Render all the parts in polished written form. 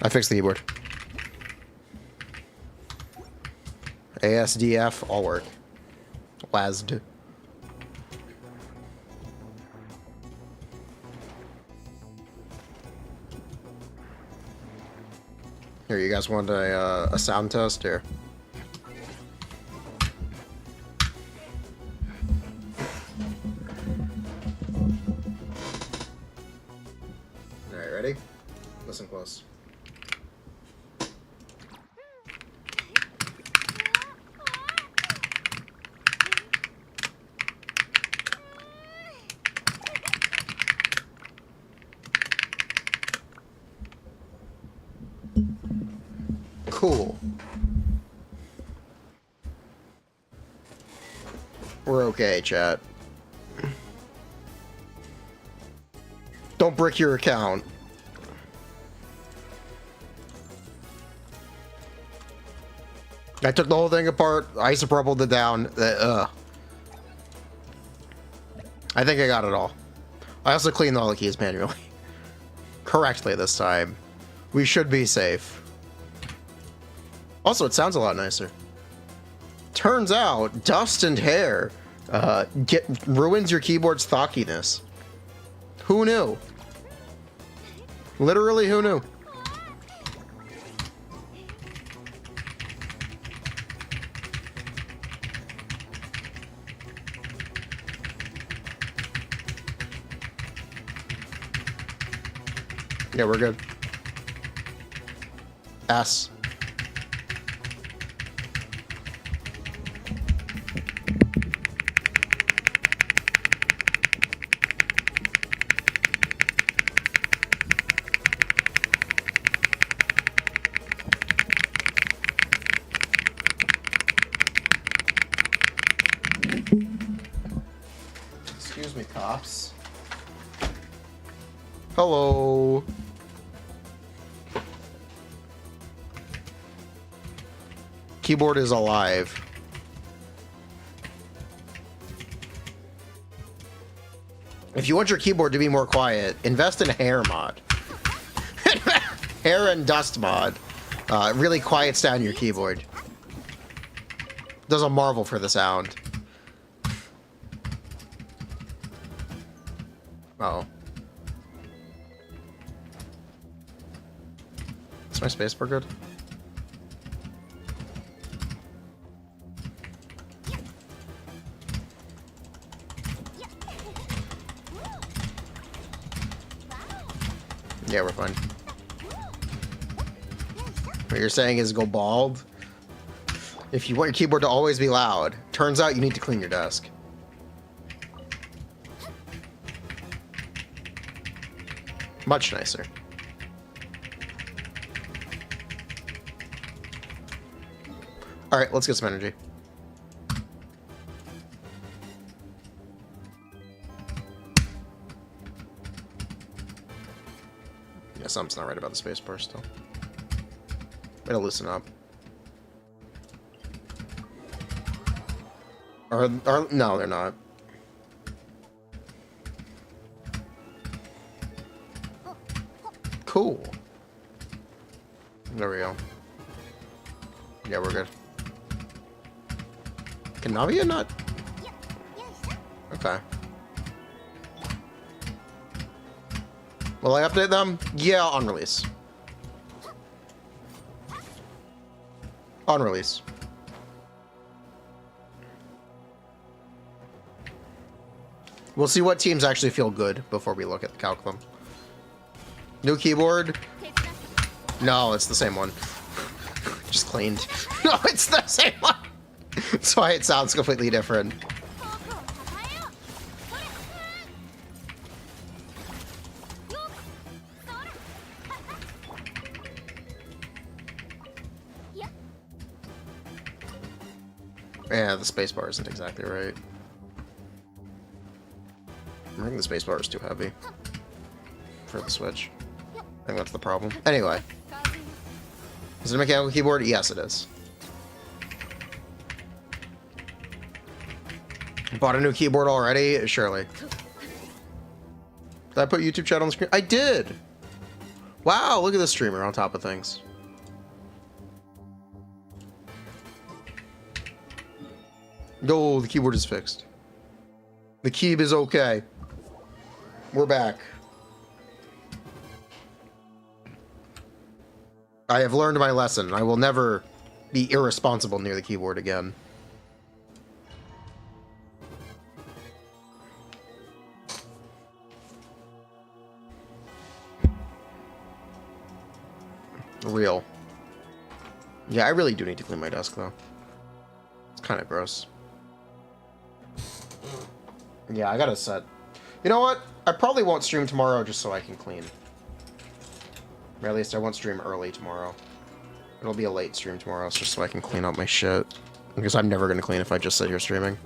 I fixed the keyboard. ASDF, all work. WASD. Here, you guys want a sound test here? Alright, ready? Listen close. Cool. We're okay, chat. Don't brick your account. I took the whole thing apart, isopropyled it down. I think I got it all. I also cleaned all the keys manually. Correctly this time. We should be safe. Also, it sounds a lot nicer. Turns out, dust and hair ruins your keyboard's thockiness. Who knew? Literally, who knew? Yeah, we're good. S. Excuse me, cops. Hello. Keyboard is alive. If you want your keyboard to be more quiet, invest in hair mod. Hair and dust mod. Really quiets down your keyboard. Does a marvel for the sound. Uh-oh. Is my spacebar good? Yeah, we're fine. What you're saying is go bald? If you want your keyboard to always be loud, turns out you need to clean your desk. Much nicer. Alright, let's get some energy. Yeah, something's not right about the spacebar still. Better loosen up. No, they're not. Cool. There we go. Yeah, we're good. Can Navia not? Okay. Will I update them? Yeah, on release. On release. We'll see what teams actually feel good before we look at the calculum. New keyboard? No, it's the same one. Just cleaned. No, it's the same one. That's why it sounds completely different. Yeah, the spacebar isn't exactly right. I think the spacebar is too heavy for the Switch. I think that's the problem. Anyway. Is it a mechanical keyboard? Yes, it is. Bought a new keyboard already? Surely. Did I put YouTube chat on the screen? I did! Wow, look at this streamer on top of things. Oh, the keyboard is fixed. The keyb is okay. We're back. I have learned my lesson. I will never be irresponsible near the keyboard again. Real. Yeah, I really do need to clean my desk, though. It's kind of gross. Yeah, I gotta set. You know what? I probably won't stream tomorrow just so I can clean. Or at least I won't stream early tomorrow. It'll be a late stream tomorrow, just so I can clean up my shit. Because I'm never gonna clean if I just sit here streaming.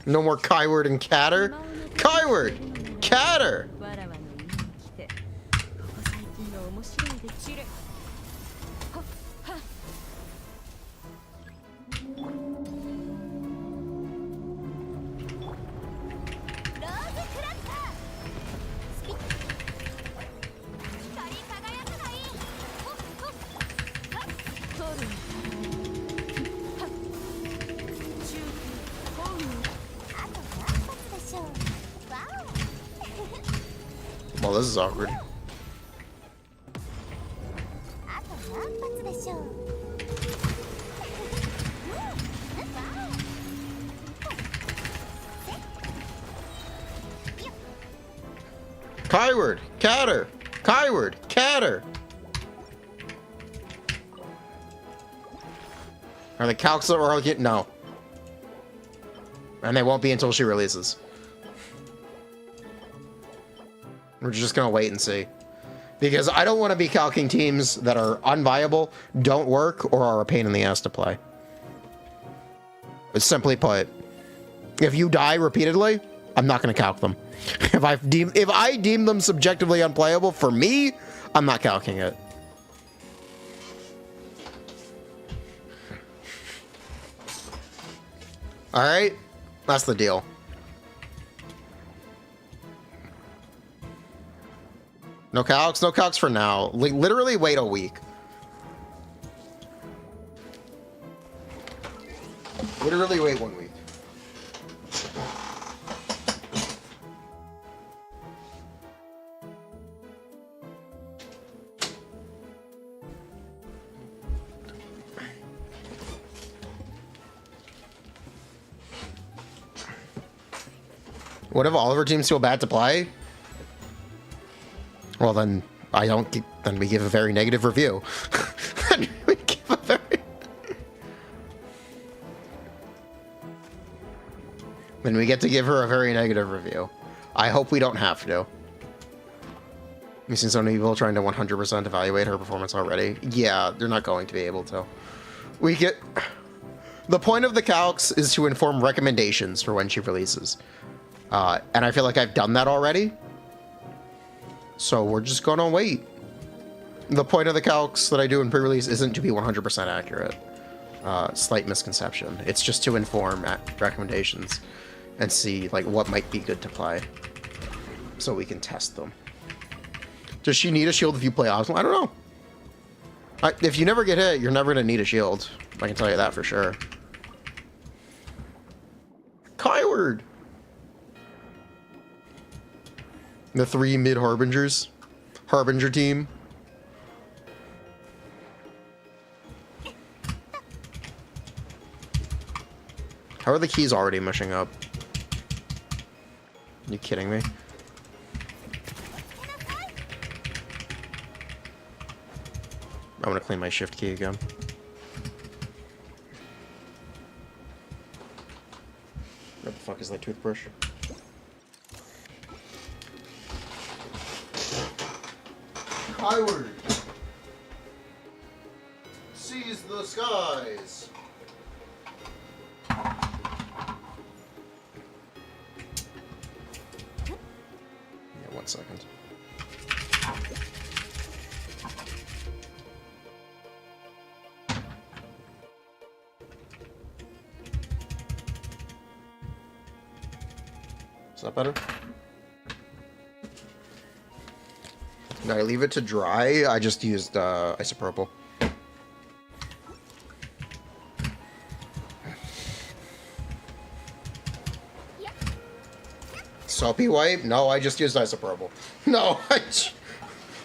No more Kyword and Catter. Kyword! Catter! Well, this is awkward. Kyword, Catter, Kyword, Catter. Are the calcs that we're getting? No. And they won't be until she releases. We're just gonna wait and see. Because I don't want to be calcing teams that are unviable, don't work, or are a pain in the ass to play. But simply put, if you die repeatedly, I'm not gonna calc them. If I deem them subjectively unplayable, for me, I'm not calcing it. Alright? That's the deal. No calcs? No calcs for now. Like, literally wait a week. Literally wait 1 week. What if all of our teams feel bad to play? Well, then I don't. Then we give a very negative review. Then we give a very. Then we get to give her a very negative review. I hope we don't have to. We've seen so many people trying to 100% evaluate her performance already. Yeah, they're not going to be able to. We get. The point of the calcs is to inform recommendations for when she releases. And I feel like I've done that already. So we're just gonna wait. The point of the calcs that I do in pre-release isn't to be 100% accurate. Slight misconception. It's just to inform recommendations and see like what might be good to play, so we can test them. Does she need a shield if you play Osmo? I don't know. If you never get hit, you're never gonna need a shield. I can tell you that for sure. Kyword. The 3 mid harbingers. Harbinger team. How are the keys already mushing up? Are you kidding me? I'm gonna clean my shift key again. What the fuck is that toothbrush? Kyword sees the skies. Yeah, 1 second. Is that better? I leave it to dry. I just used isopropyl. Soapy wipe? No, I just used isopropyl. No,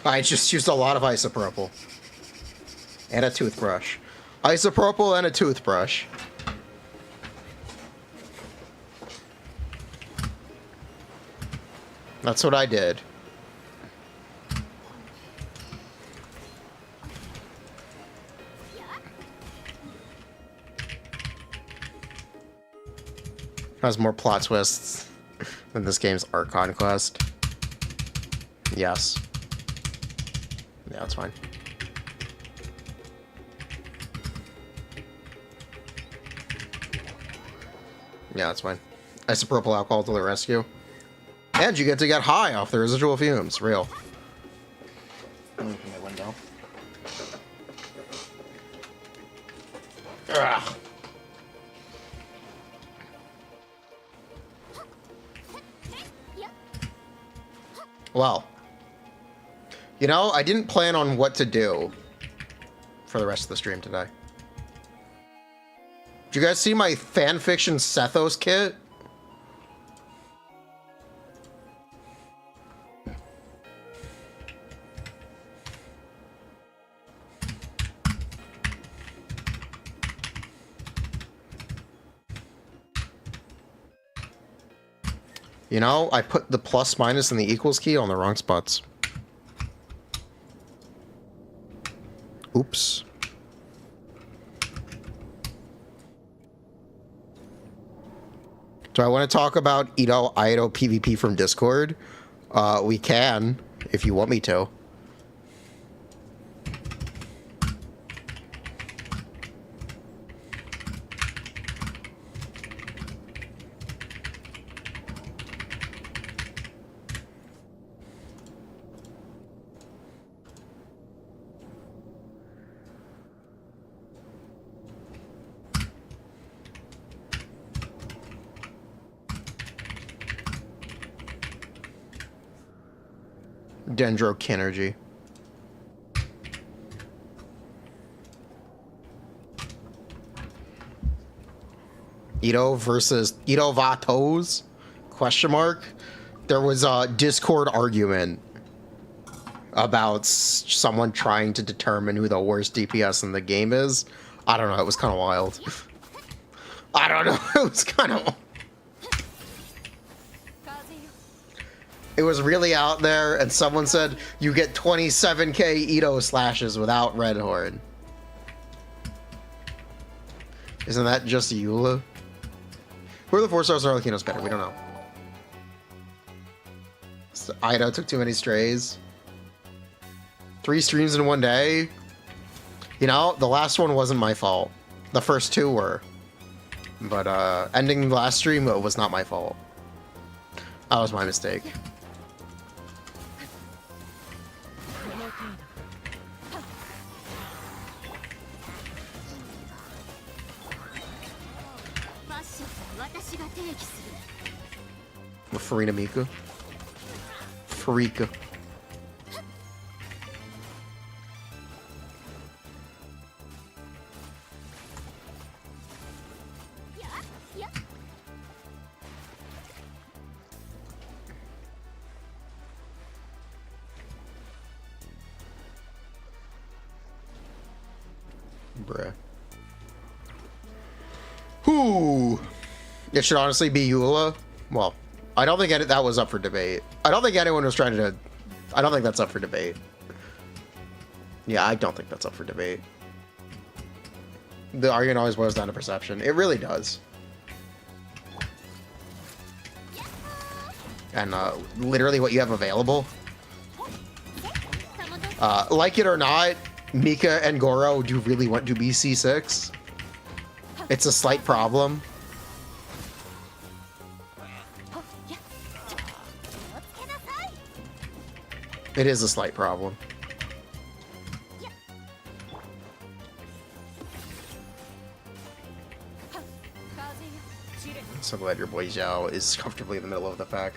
I just used a lot of isopropyl. And a toothbrush. Isopropyl and a toothbrush. That's what I did. Has more plot twists than this game's art conquest. Yes. Yeah, that's fine. Yeah, that's fine. Isopropyl alcohol to the rescue. And you get to get high off the residual fumes. Real. Open my window. Ugh. Well, you know, I didn't plan on what to do for the rest of the stream today. Did you guys see my fanfiction Sethos kit? You know, I put the plus, minus, and the equals key on the wrong spots. Oops. Do I want to talk about Ito Ayato PvP from Discord? We can, if you want me to. Dendrokinergy. Ito versus Ito Vatos? Question mark. There was a Discord argument about someone trying to determine who the worst DPS in the game is. I don't know. It was kind of wild. I don't know. It was kind of... It was really out there, and someone said, you get 27k Ito slashes without Red Horn. Isn't that just Eula? Who are the 4-star Arlecchino's better? We don't know. So Ida took too many strays. 3 streams in one day? You know, the last one wasn't my fault. The first 2 were. But ending the last stream was not my fault. That was my mistake. With Furina Mika. Freaka. Bruh. Whoo! It should honestly be Eula. Well, I don't think that was up for debate. I don't think anyone was trying to... I don't think that's up for debate. Yeah, I don't think that's up for debate. The argument always boils down to perception. It really does. And literally what you have available. Like it or not, Mika and Goro do really want to be C6. It's a slight problem. It is a slight problem. I'm so glad your boy Zhao is comfortably in the middle of the pack.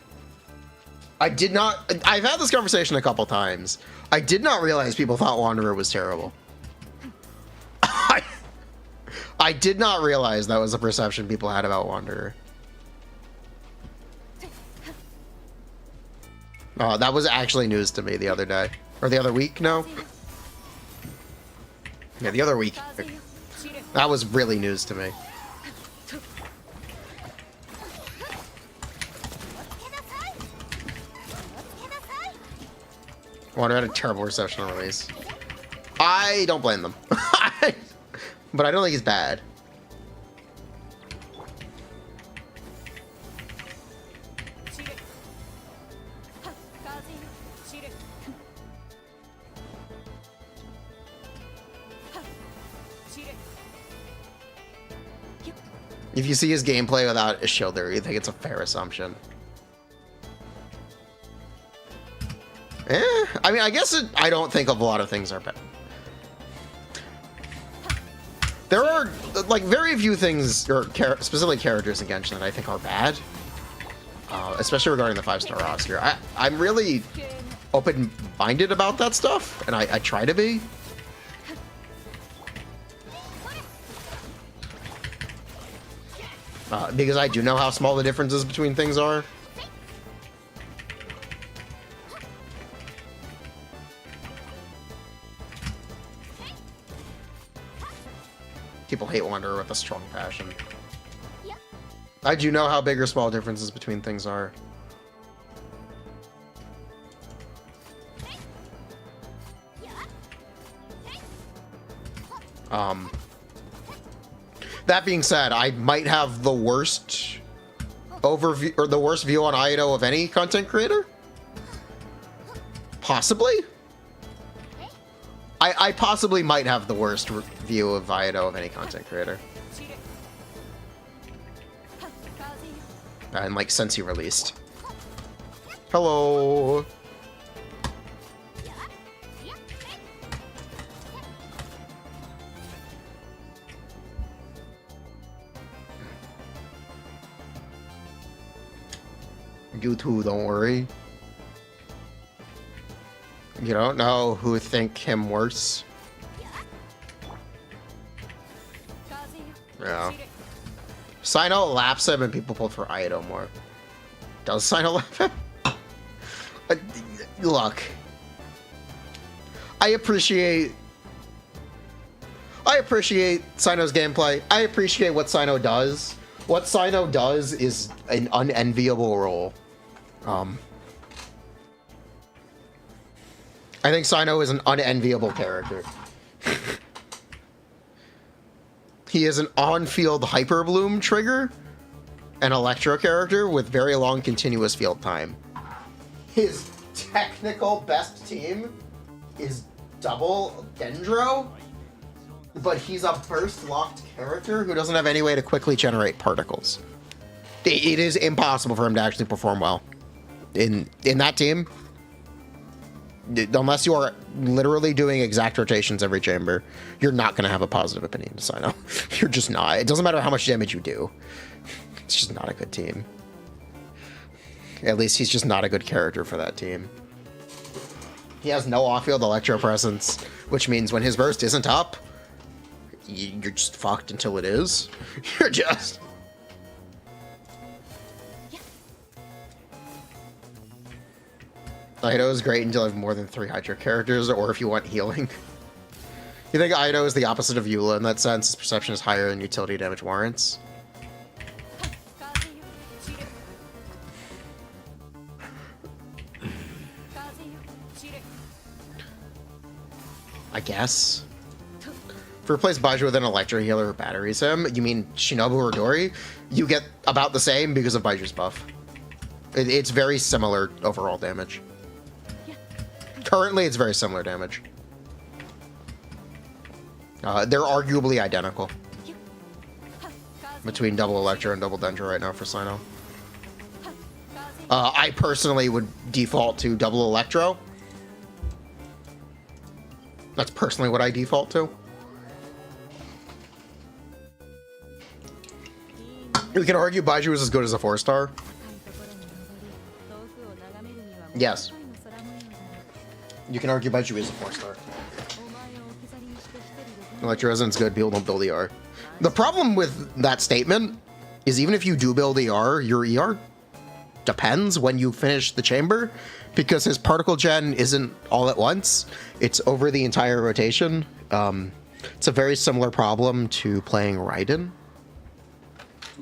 I did not... I've had this conversation a couple times. I did not realize people thought Wanderer was terrible. I did not realize that was a perception people had about Wanderer. That was actually news to me the other day. Or the other week, no? Yeah, the other week. That was really news to me. Wanderer had a terrible reception on release. I don't blame them. But I don't think he's bad. If you see his gameplay without a shielder, you think it's a fair assumption. I mean, I guess I don't think of a lot of things are bad. There are, like, very few things, or specifically characters in Genshin that I think are bad. Especially regarding the 5-star roster. I'm really open-minded about that stuff, and I try to be. Because I do know how small the differences between things are. People hate Wanderer with a strong passion. I do know how big or small differences between things are. That being said, I might have the worst overview, or the worst view on Ayato of any content creator. Possibly. I possibly might have the worst view of Ayato of any content creator. And like since he released. Hello. You too, don't worry. You don't know who think him worse. Yeah. Cyno laps him and people pull for Ayato more. Does Cyno lap him? Look. I appreciate Cyno's gameplay. I appreciate what Cyno does. What Cyno does is an unenviable role. I think Cyno is an unenviable character. He is an on-field Hyper Bloom trigger, an Electro character with very long continuous field time. His technical best team is double Dendro, but he's a burst-locked character who doesn't have any way to quickly generate particles. It is impossible for him to actually perform well in that team. Unless you are literally doing exact rotations every chamber, you're not going to have a positive opinion to Cyno. You're just not. It doesn't matter how much damage you do. It's just not a good team. At least he's just not a good character for that team. He has no off-field Electro presence, which means when his burst isn't up, you're just fucked until it is. You're just... Ayato is great until you have more than 3 Hydra characters, or if you want healing. You think Ayato is the opposite of Eula in that sense? His perception is higher than utility damage warrants. I guess. If you replace Baiju with an Electro healer who batteries him, you mean Shinobu or Dori? You get about the same because of Baiju's buff. It's very similar overall damage. Currently, it's very similar damage. They're arguably identical. Between double Electro and double Dendro right now for Cyno. I personally would default to double Electro. That's personally what I default to. We can argue Baiju is as good as a 4-star. Yes. You can argue Baiju is a 4-star. Electro Resonance good, people don't build ER. The problem with that statement is even if you do build ER, your ER depends when you finish the chamber, because his particle gen isn't all at once. It's over the entire rotation. It's a very similar problem to playing Raiden,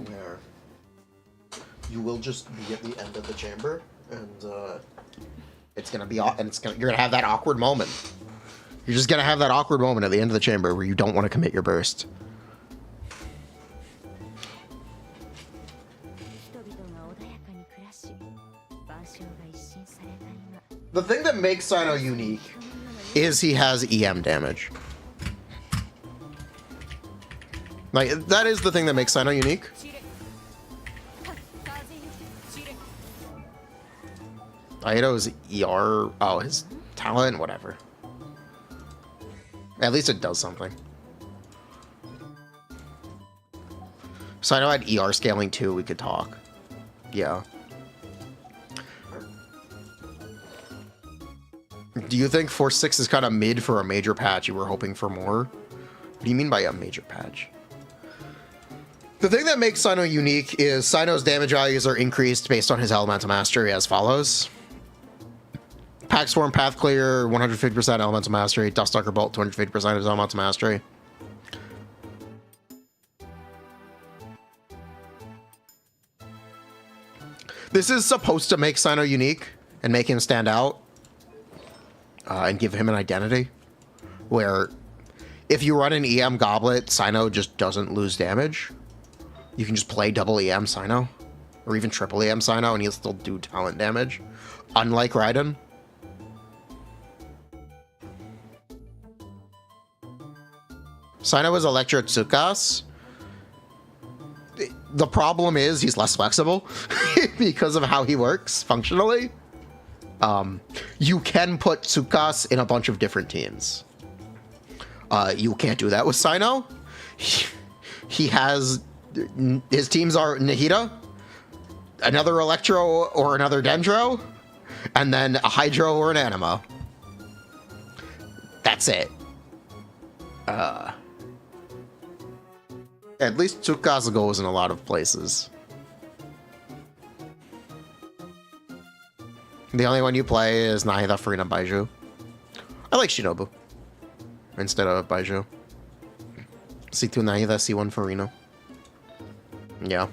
where you will just be at the end of the chamber, and it's gonna be, you're gonna have that awkward moment. You're just gonna have that awkward moment at the end of the chamber where you don't want to commit your burst. The thing that makes Cyno unique is he has EM damage. Like, that is the thing that makes Cyno unique. Ayato's ER, oh, his talent, whatever. At least it does something. Cyno had ER scaling too, we could talk. Yeah. Do you think 4.6 is kind of mid for a major patch? You were hoping for more? What do you mean by a major patch? The thing that makes Cyno unique is Cyno's damage values are increased based on his elemental mastery as follows. Pack Swarm, Path Clear, 150% elemental mastery. Dustsucker Bolt, 250% of his elemental mastery. This is supposed to make Cyno unique and make him stand out. And give him an identity. Where if you run an EM Goblet, Cyno just doesn't lose damage. You can just play double EM Cyno. Or even triple EM Cyno and he'll still do talent damage. Unlike Raiden. Cyno is Electro Tsukas. The problem is he's less flexible because of how he works functionally. You can put Tsukas in a bunch of different teams. You can't do that with Cyno. He has, his teams are Nahida, another Electro or another Dendro, and then a Hydro or an Anima. That's it. At least Tsukas goes in a lot of places. The only one you play is Nahida, Furina, Baiju. I like Shinobu instead of Baiju. C2 Nahida, C1 Furina. Yeah.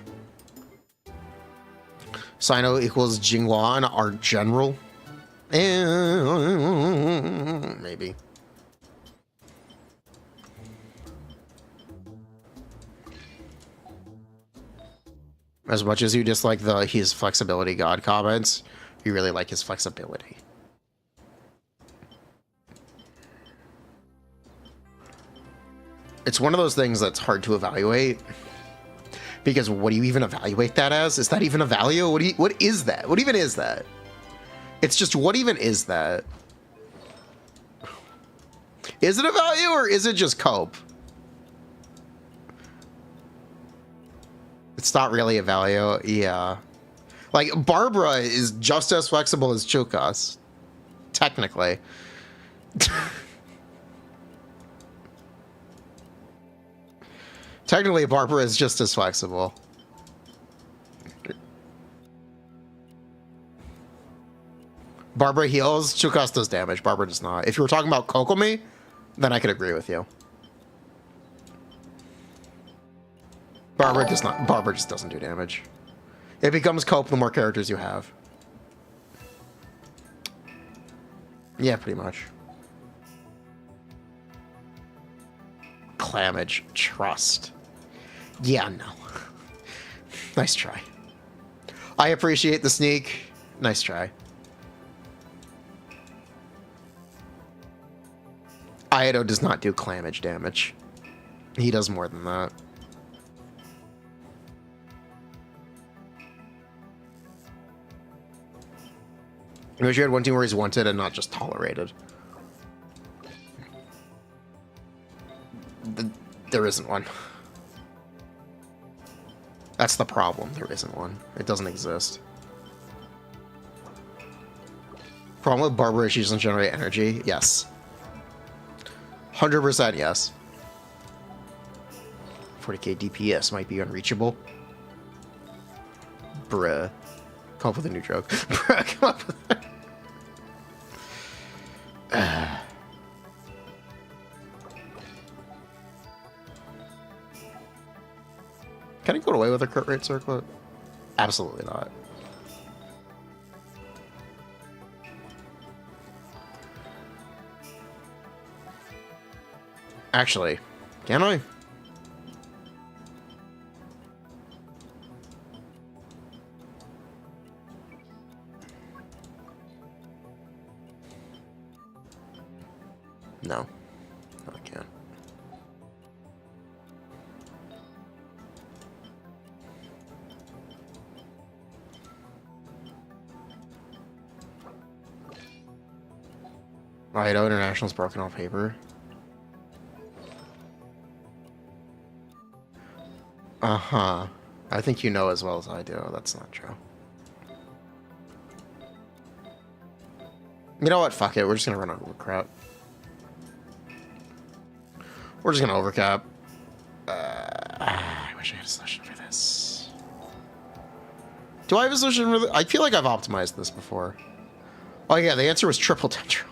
Cyno equals Jingwan, our general. Maybe. As much as you dislike his flexibility god comments, you really like his flexibility. It's one of those things that's hard to evaluate. Because what do you even evaluate that as? Is that even a value? What is that? What even is that? It's just, what even is that? Is it a value or is it just cope? It's not really a value, yeah. Like, Barbara is just as flexible as Chukas. Technically. Technically, Barbara is just as flexible. Barbara heals, Chukas does damage, Barbara does not. If you were talking about Kokomi, then I could agree with you. Barbara does not. Barbara just doesn't do damage. It becomes cope the more characters you have. Yeah, pretty much. Clamage. Trust. Yeah, no. Nice try. I appreciate the sneak. Nice try. Ayato does not do clamage damage. He does more than that. I wish you had one team where he's wanted and not just tolerated. There isn't one. That's the problem. There isn't one. It doesn't exist. Problem with Barbara is she doesn't generate energy. Yes. 100% yes. 40k DPS might be unreachable. Bruh. Come up with a new joke. Bruh, come up with that. Can I go away with a crit rate circlet? Absolutely not. Actually, can I? No. No, I can't. Ayato International's broken on paper. Uh-huh. I think you know as well as I do. That's not true. You know what? Fuck it. We're just gonna run over crap. We're just gonna overcap. I wish I had a solution for this. Do I have a solution for this? I feel like I've optimized this before. Oh yeah, the answer was triple tendril.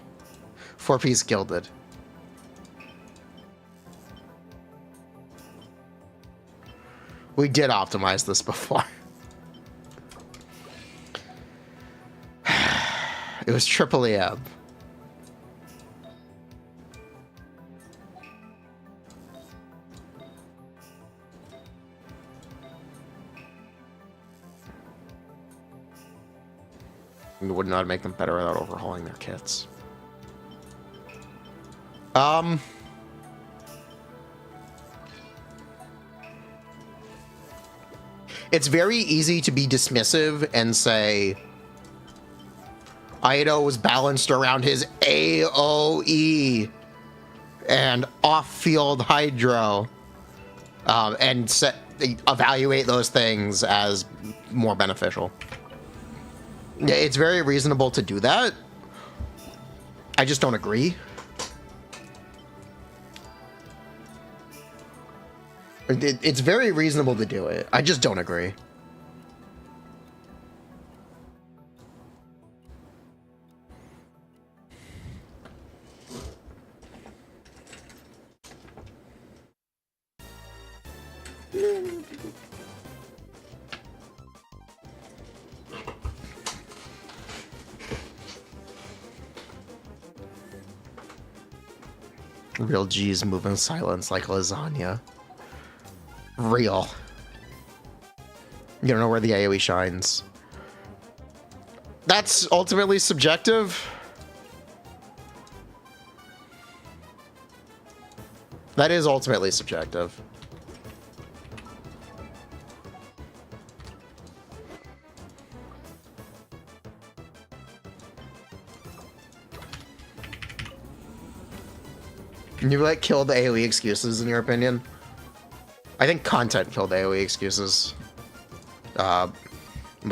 4-piece gilded. We did optimize this before. It was triple EM. We would not make them better without overhauling their kits. It's very easy to be dismissive and say Ayato was balanced around his AoE and off-field hydro, and evaluate those things as more beneficial. It's very reasonable to do that. I just don't agree. It's very reasonable to do it. I just don't agree. Real G's move in silence like lasagna. Real. You don't know where the AoE shines. That's ultimately subjective. That is ultimately subjective. You like killed the AoE excuses in your opinion? I think content killed AoE excuses. But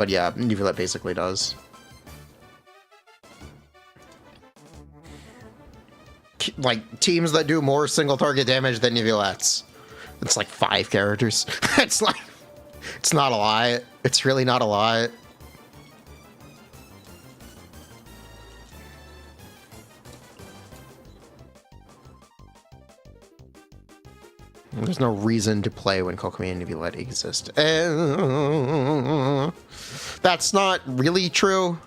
yeah, Neuvillette basically does. Like, teams that do more single target damage than Neuvillette's. It's like 5 characters. It's like, it's not a lot. It's really not a lot. There's no reason to play when Kokomi and Neuvillette exist. That's not really true.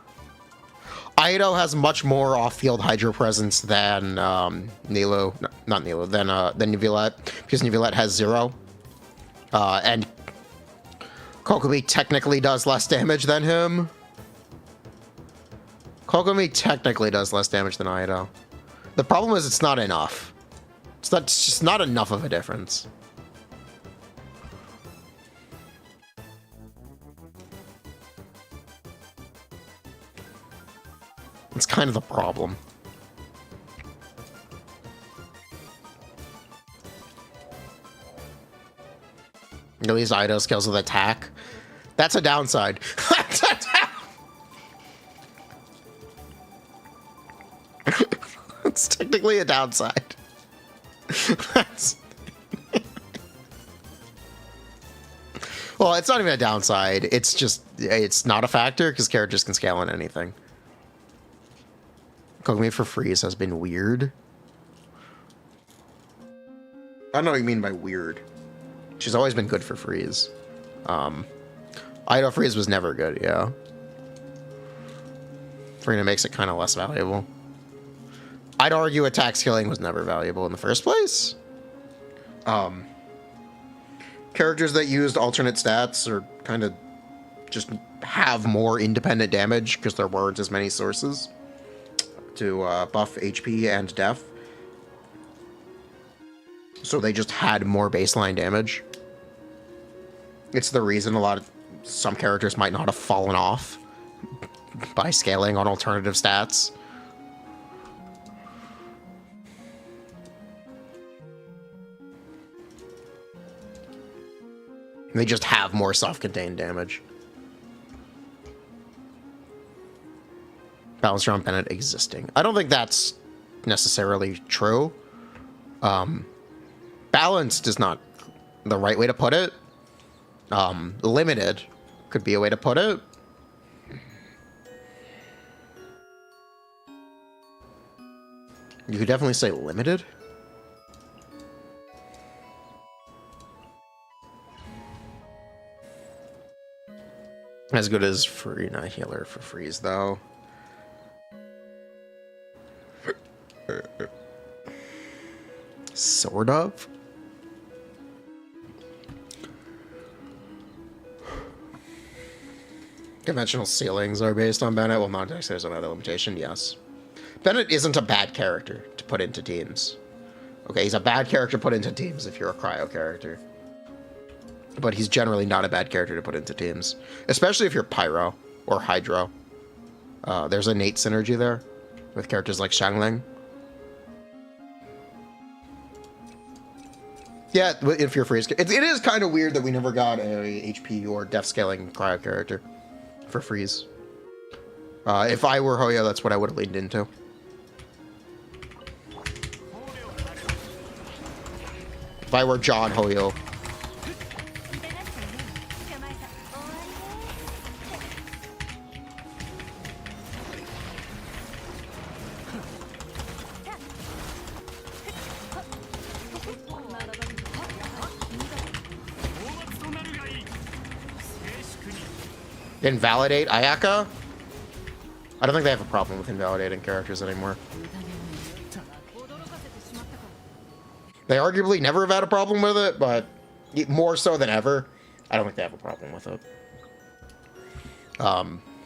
Ayato has much more off-field hydro presence than Nilo, not Nilo, than Neuvillette, because Neuvillette has 0. And Kokomi technically does less damage than him. Kokomi technically does less damage than Ayato. The problem is it's not enough. It's just not enough of a difference. It's kind of the problem. You know, these Ayato skills with attack. That's a downside. technically a downside. That's... Well, it's not even a downside. It's just, it's not a factor because characters can scale on anything. Kogami for freeze has been weird. I don't know what you mean by weird. She's always been good for freeze. Ayato freeze was never good, yeah. Furina makes it kind of less valuable. I'd argue attack scaling was never valuable in the first place. Characters that used alternate stats or kind of just have more independent damage because there weren't as many sources to buff HP and def. So they just had more baseline damage. It's the reason some characters might not have fallen off by scaling on alternative stats. They just have more self-contained damage. Balance around Bennett existing. I don't think that's necessarily true. Balanced is not the right way to put it. Limited could be a way to put it. You could definitely say limited. As good as Furina healer for freeze, though. Sort of. Conventional ceilings are based on Bennett. Well, non-dex there's another limitation, yes. Bennett isn't a bad character to put into teams. Okay, he's a bad character to put into teams if you're a cryo character. But he's generally not a bad character to put into teams. Especially if you're Pyro or Hydro. There's innate synergy there with characters like Xiangling. Yeah, if you're freeze. It is kind of weird that we never got a HP or def scaling cryo character for freeze. If I were Hoyo, that's what I would have leaned into. If I were John Hoyo. Invalidate Ayaka? I don't think they have a problem with invalidating characters anymore. They arguably never have had a problem with it, but more so than ever, I don't think they have a problem with it.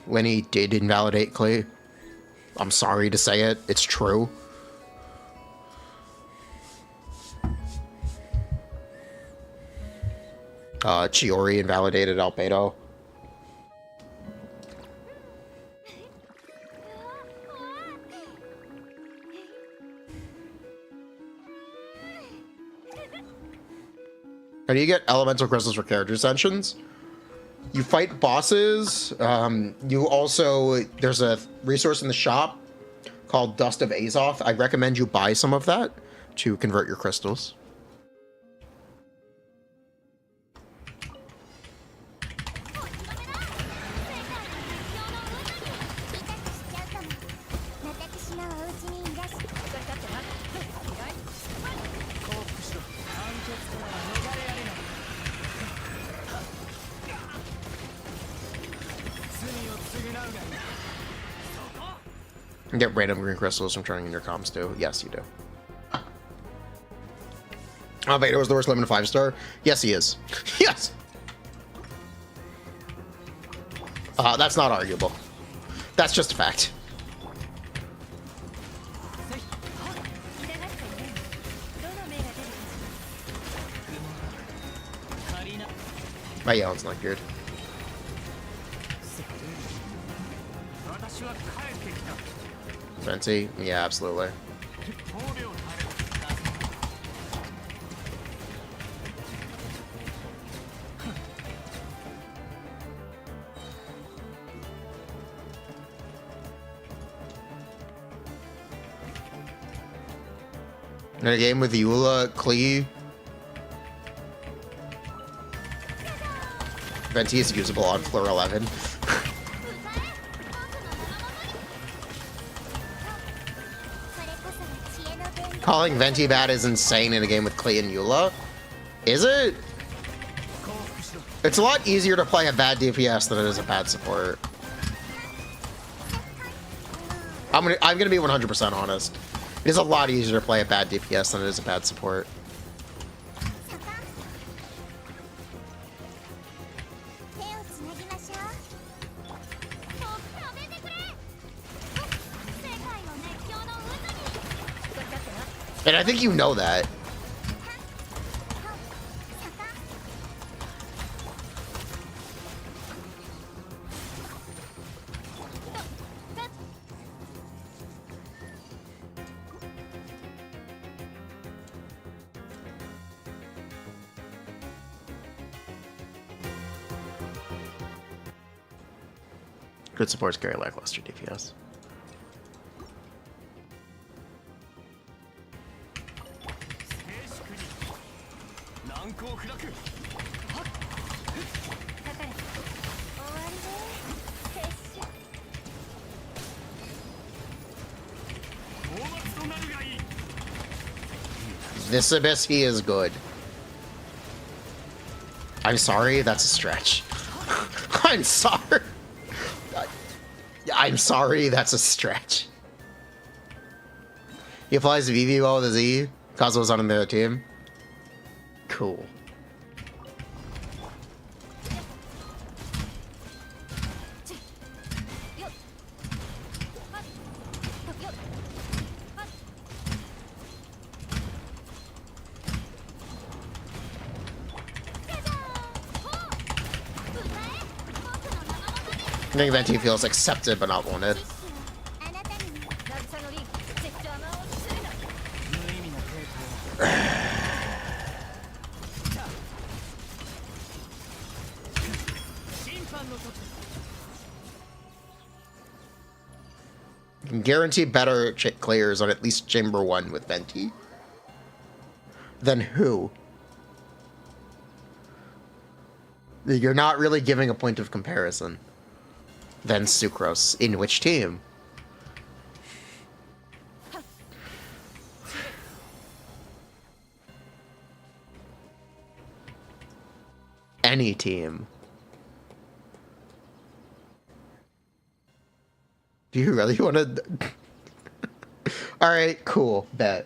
Lenny did invalidate Klee. I'm sorry to say it, it's true. Chiori invalidated Albedo. How do you get elemental crystals for character ascensions? You fight bosses. You also, there's a resource in the shop called Dust of Azoth. I recommend you buy some of that to convert your crystals. And get random green crystals from turning in your comms too. Yes, you do. Vader was the worst limited 5-star. Yes, he is. Yes. That's not arguable. That's just a fact. My Yelen's not good. Venti? Yeah, absolutely. In a game with Eula, Klee, Venti is usable on floor 11. Calling Venti bad is insane in a game with Klee and Eula. Is it? It's a lot easier to play a bad DPS than it is a bad support. I'm gonna be 100% honest. It is a lot easier to play a bad DPS than it is a bad support. And I think you know that. Good supports carry lackluster DPS. This Abyss, he is good. I'm sorry, that's a stretch. I'm sorry. I'm sorry, that's a stretch. He applies VVO with a Z. Kazuo's on their team. Cool. I think Venti feels accepted but not wanted. Can guarantee better clears on at least Chamber 1 with Venti. Then who? You're not really giving a point of comparison. Then Sucrose. In which team? Any team. Do you really want to? Alright, cool. Bet.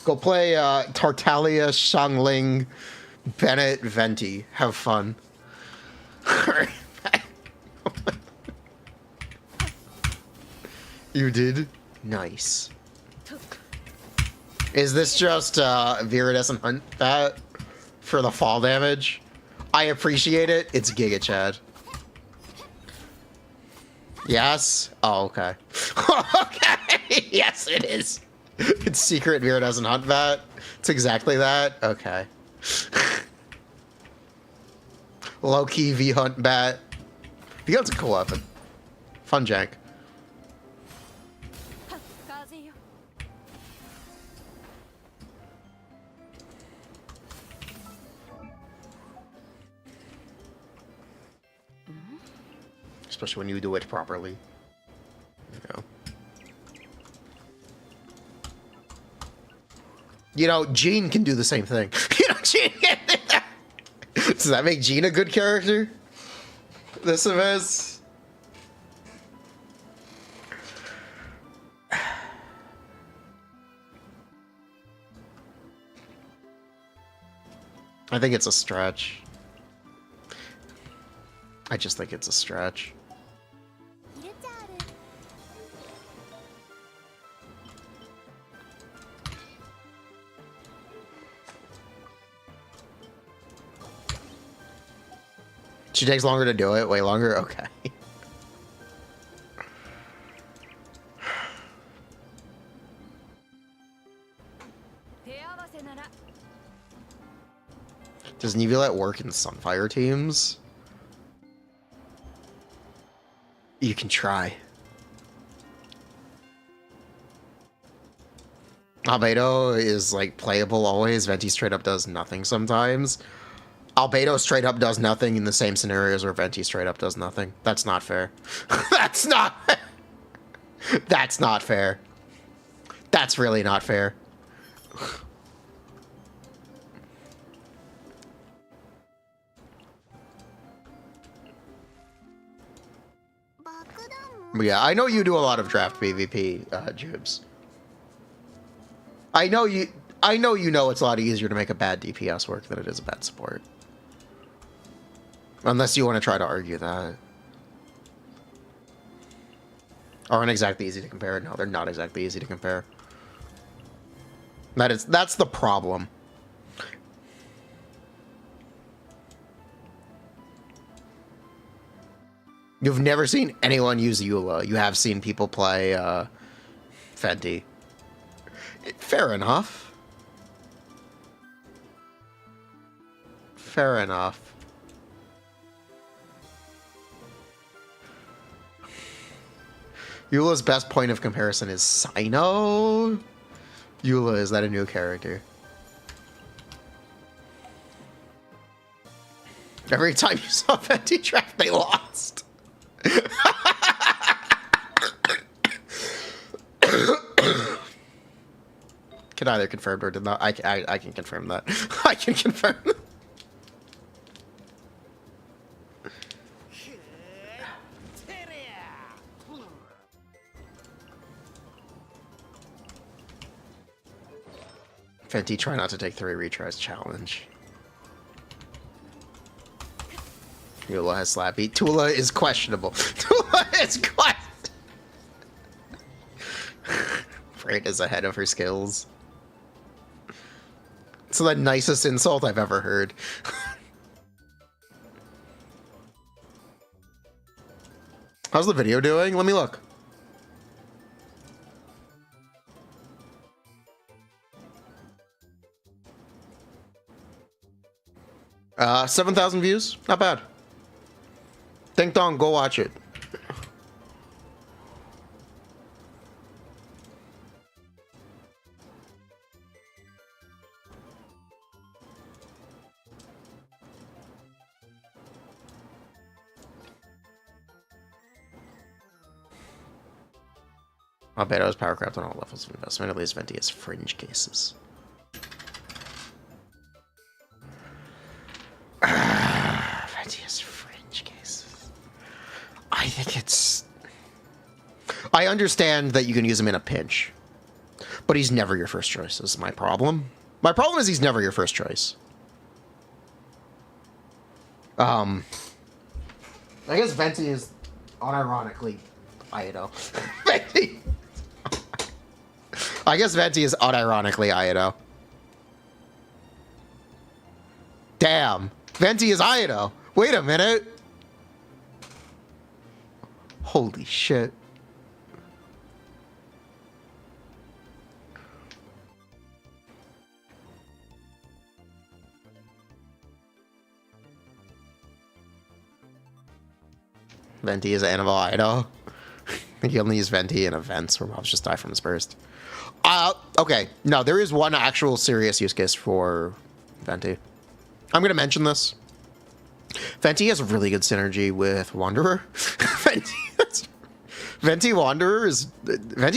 Go play Tartaglia, Xiangling, Bennett, Venti. Have fun. Alright. You did? Nice. Is this just Viridescent Hunt Bat for the fall damage? I appreciate it. It's Giga Chad. Yes? Oh, okay. Okay. Yes, it is. It's secret Viridescent Hunt Bat. It's exactly that. Okay. Low-key V-Hunt Bat. V-Hunt's a cool weapon. Fun jank. Especially when you do it properly. You know, Jean can do the same thing. You know, Jean can do that. Does that make Jean a good character? This is. I think it's a stretch. I just think it's a stretch. She takes longer to do it? Way longer? Okay. Does Neuvillette work in Sunfire teams? You can try. Albedo is like playable always. Venti straight up does nothing sometimes. Albedo straight up does nothing in the same scenarios where Venti straight up does nothing. That's not fair. That's not... That's not fair. That's really not fair. But yeah, I know you do a lot of draft PvP, Jubes. I know you know it's a lot easier to make a bad DPS work than it is a bad support. Unless you want to try to argue that. Aren't exactly easy to compare. No, they're not exactly easy to compare. That's the problem. You've never seen anyone use Eula. You have seen people play Fenty. Fair enough. Fair enough. Eula's best point of comparison is Cyno. Eula, is that a new character? Every time you saw Fenty draft, they lost. Can either confirm or deny. I can confirm that. I can confirm. Fenty, try not to take 3 retries challenge. Eula has Slappy. Tula is questionable. Tula is questionable. Freight is ahead of her skills. It's the nicest insult I've ever heard. 'How's the video doing? Let me look. Uh, 7,000 views. Not bad. Ding dong, go watch it. Albedo's powercraft on all levels of investment. At least Venti has fringe cases. Venti has fringe cases. I think it's... I understand that you can use him in a pinch, but he's never your first choice, is my problem. My problem is he's never your first choice. I guess Venti is unironically Ayato. Venti. I guess Venti is unironically Ayato. Damn. Venti is Ayato. Wait a minute. Holy shit. Venti is Annabelle Ayato. You only use Venti in events where mobs just die from his burst. Okay. No, there is one actual serious use case for Venti. I'm going to mention this. Venti has really good synergy with Wanderer. Venti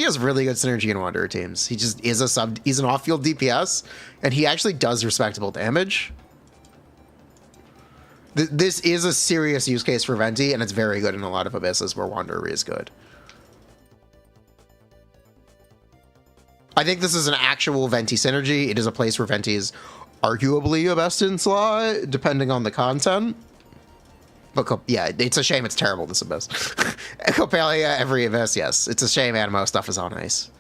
has really good synergy in Wanderer teams. He just is he's an off-field DPS, and he actually does respectable damage. This is a serious use case for Venti, and it's very good in a lot of abysses where Wanderer is good. I think this is an actual Venti synergy. It is a place where Venti is arguably a best in slot, depending on the content. But yeah, it's a shame it's terrible, this abyss. Copelia, every abyss, yes. It's a shame Animo stuff is on ice.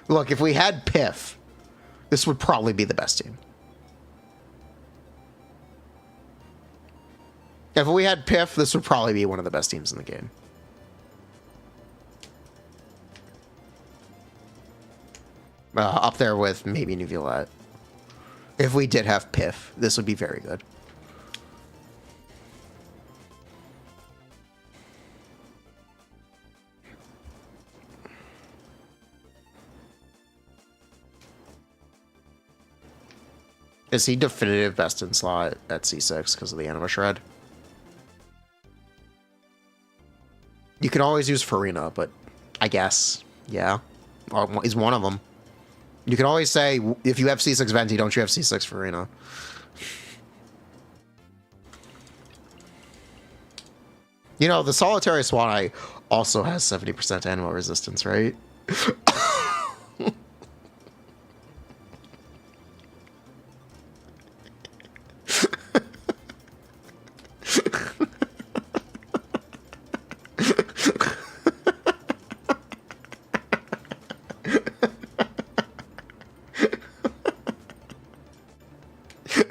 Look, if we had Piff, this would probably be the best team. If we had Piff, this would probably be one of the best teams in the game. Up there with maybe New Violette. If we did have Piff, this would be very good. Is he definitive best in slot at C6 because of the Anima Shred? You can always use Furina, but I guess, yeah. He's one of them. You can always say, if you have C6 Venti, don't you have C6 Furina? You know, the Solitary Swan Eye also has 70% Anima resistance, right?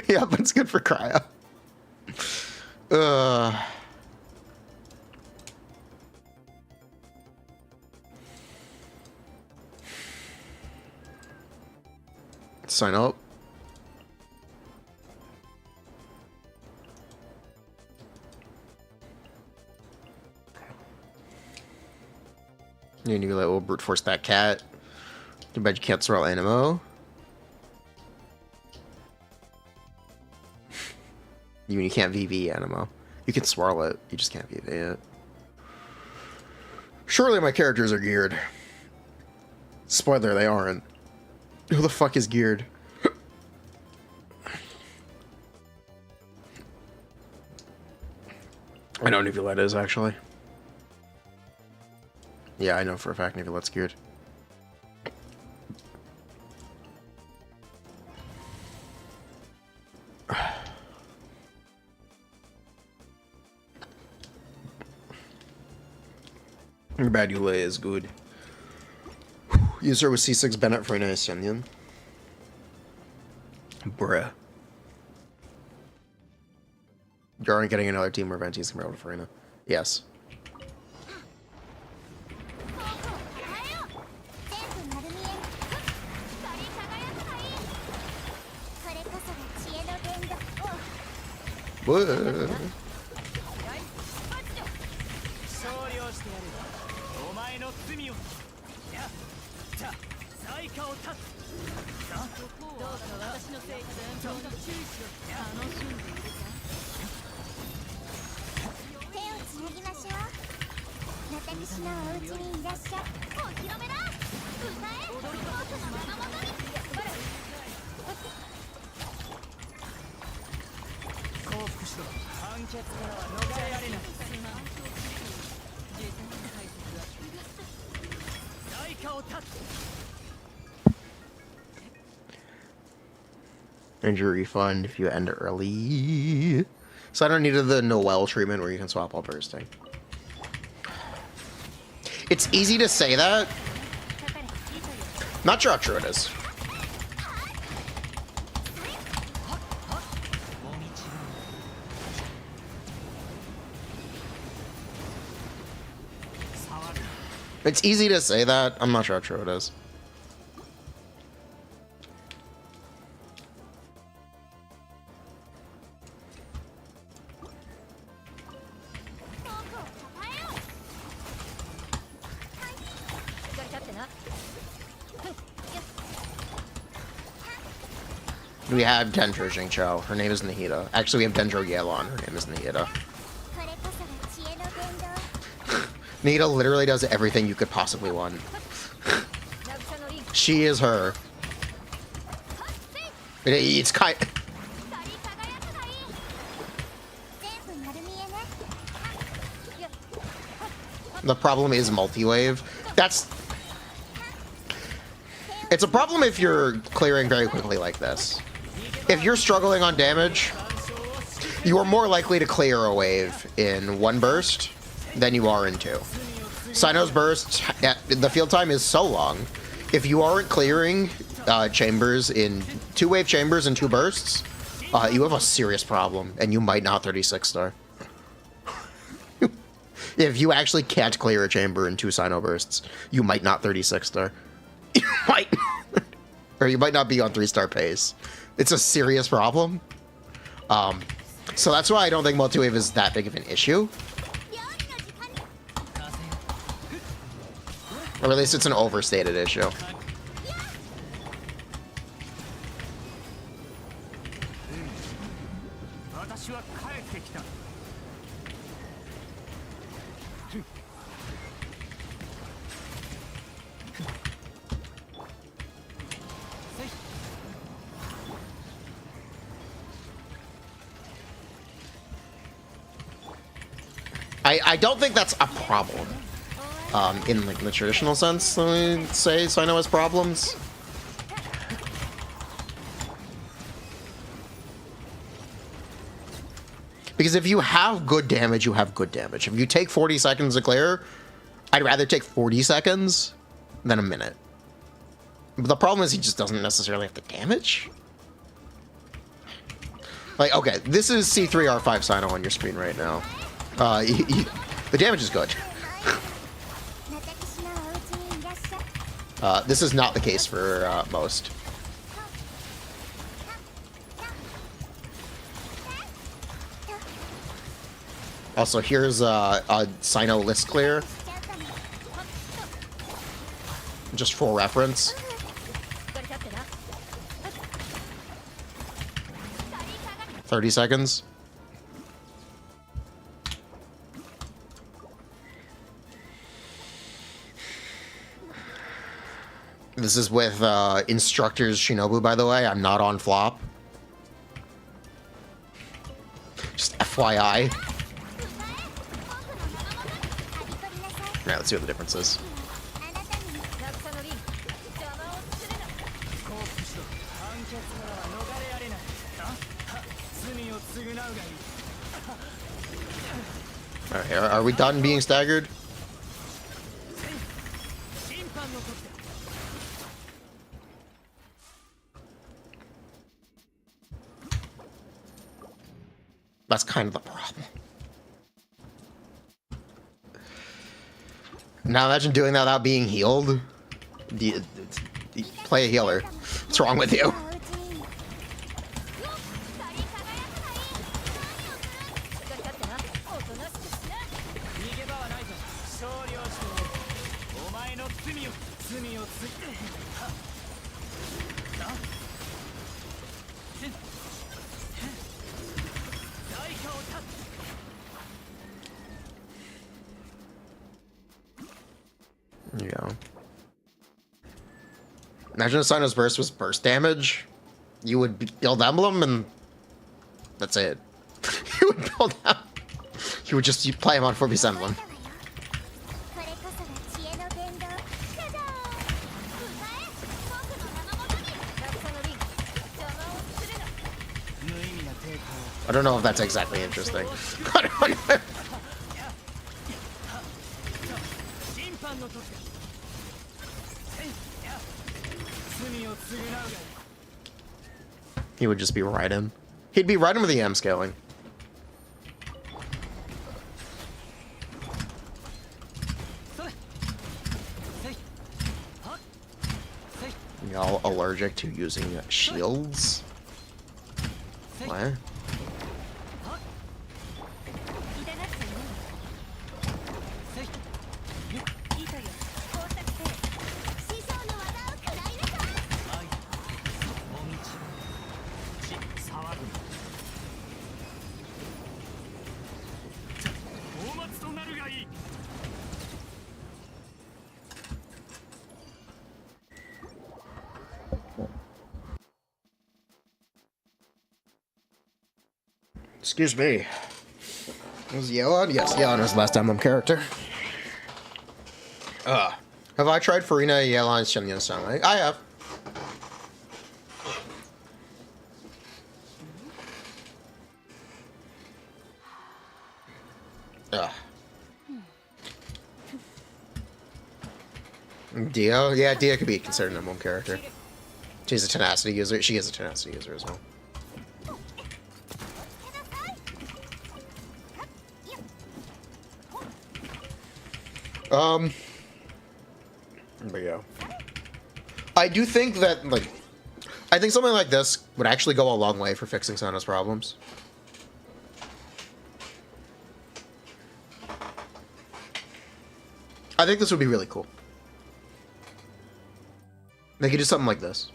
Yeah, but it's good for cryo. Sign up. You need to let will brute force that cat. Too bad you can't swirl Animo. You can't VV Animo. You can swirl it, you just can't VV it. Surely my characters are geared. Spoiler, they aren't. Who the fuck is geared? I know Nivulette is, actually. Yeah, I know for a fact Nivulette's geared. Bad Yule is good. User with C6 Bennett for an Ascendian. Bruh. You aren't getting another team where Venti's gonna be able to Furina. Yes. Whoa. Injury refund if you end early. So I don't need the Noel treatment where you can swap while bursting. It's easy to say that. Not sure how true it is. It's easy to say that. I'm not sure how true it is. We have Dendro Jingqiao. Her name is Nahida. Actually, we have Dendro Yelan. Her name is Nahida. Nahida literally does everything you could possibly want. She is her. It's kind. The problem is multi-wave. It's a problem if you're clearing very quickly like this. If you're struggling on damage, you are more likely to clear a wave in one burst than you are in two. Cyno's burst, the field time is so long. If you aren't clearing chambers in two-wave chambers in two bursts, you have a serious problem, and you might not 36 star. If you actually can't clear a chamber in two Cyno bursts, you might not 36 star. You might, or you might not be on 3-star pace. It's a serious problem. So that's why I don't think multi-wave is that big of an issue. Or at least it's an overstated issue. I don't think that's a problem. In like the traditional sense, let me say Cyno has problems. Because if you have good damage, you have good damage. If you take 40 seconds to clear, I'd rather take 40 seconds than a minute. But the problem is he just doesn't necessarily have the damage. Like, okay, this is C3R5 Cyno on your screen right now. The damage is good. This is not the case for most. Also, here's a Cyno list clear. Just for reference. "30 seconds. This is with instructors Shinobu, by the way. I'm not on flop. Just FYI. Alright, let's see what the difference is. Alright, are we done being staggered? That's kind of the problem. Now imagine doing that without being healed. Play a healer. What's wrong with you? There you go. Imagine if Cyno's burst was burst damage. You would build Emblem and that's it. You would build Emblem. You would just play him on 4-piece Emblem. I don't know if that's exactly interesting. He would just be Raiden. He'd be Raiden with the EM scaling. Y'all allergic to using shields? What? Excuse me. Was Yelan? Yes, Yelan was the last Emblem character. Have I tried Furina, Yelan, Shenyan Stanley? I have. Dio? Yeah, Dio could be considered an Emblem character. She's a tenacity user. She is a tenacity user as well. But yeah. I do think that, like, I think something like this would actually go a long way for fixing Cyno's problems. I think this would be really cool. They could do something like this.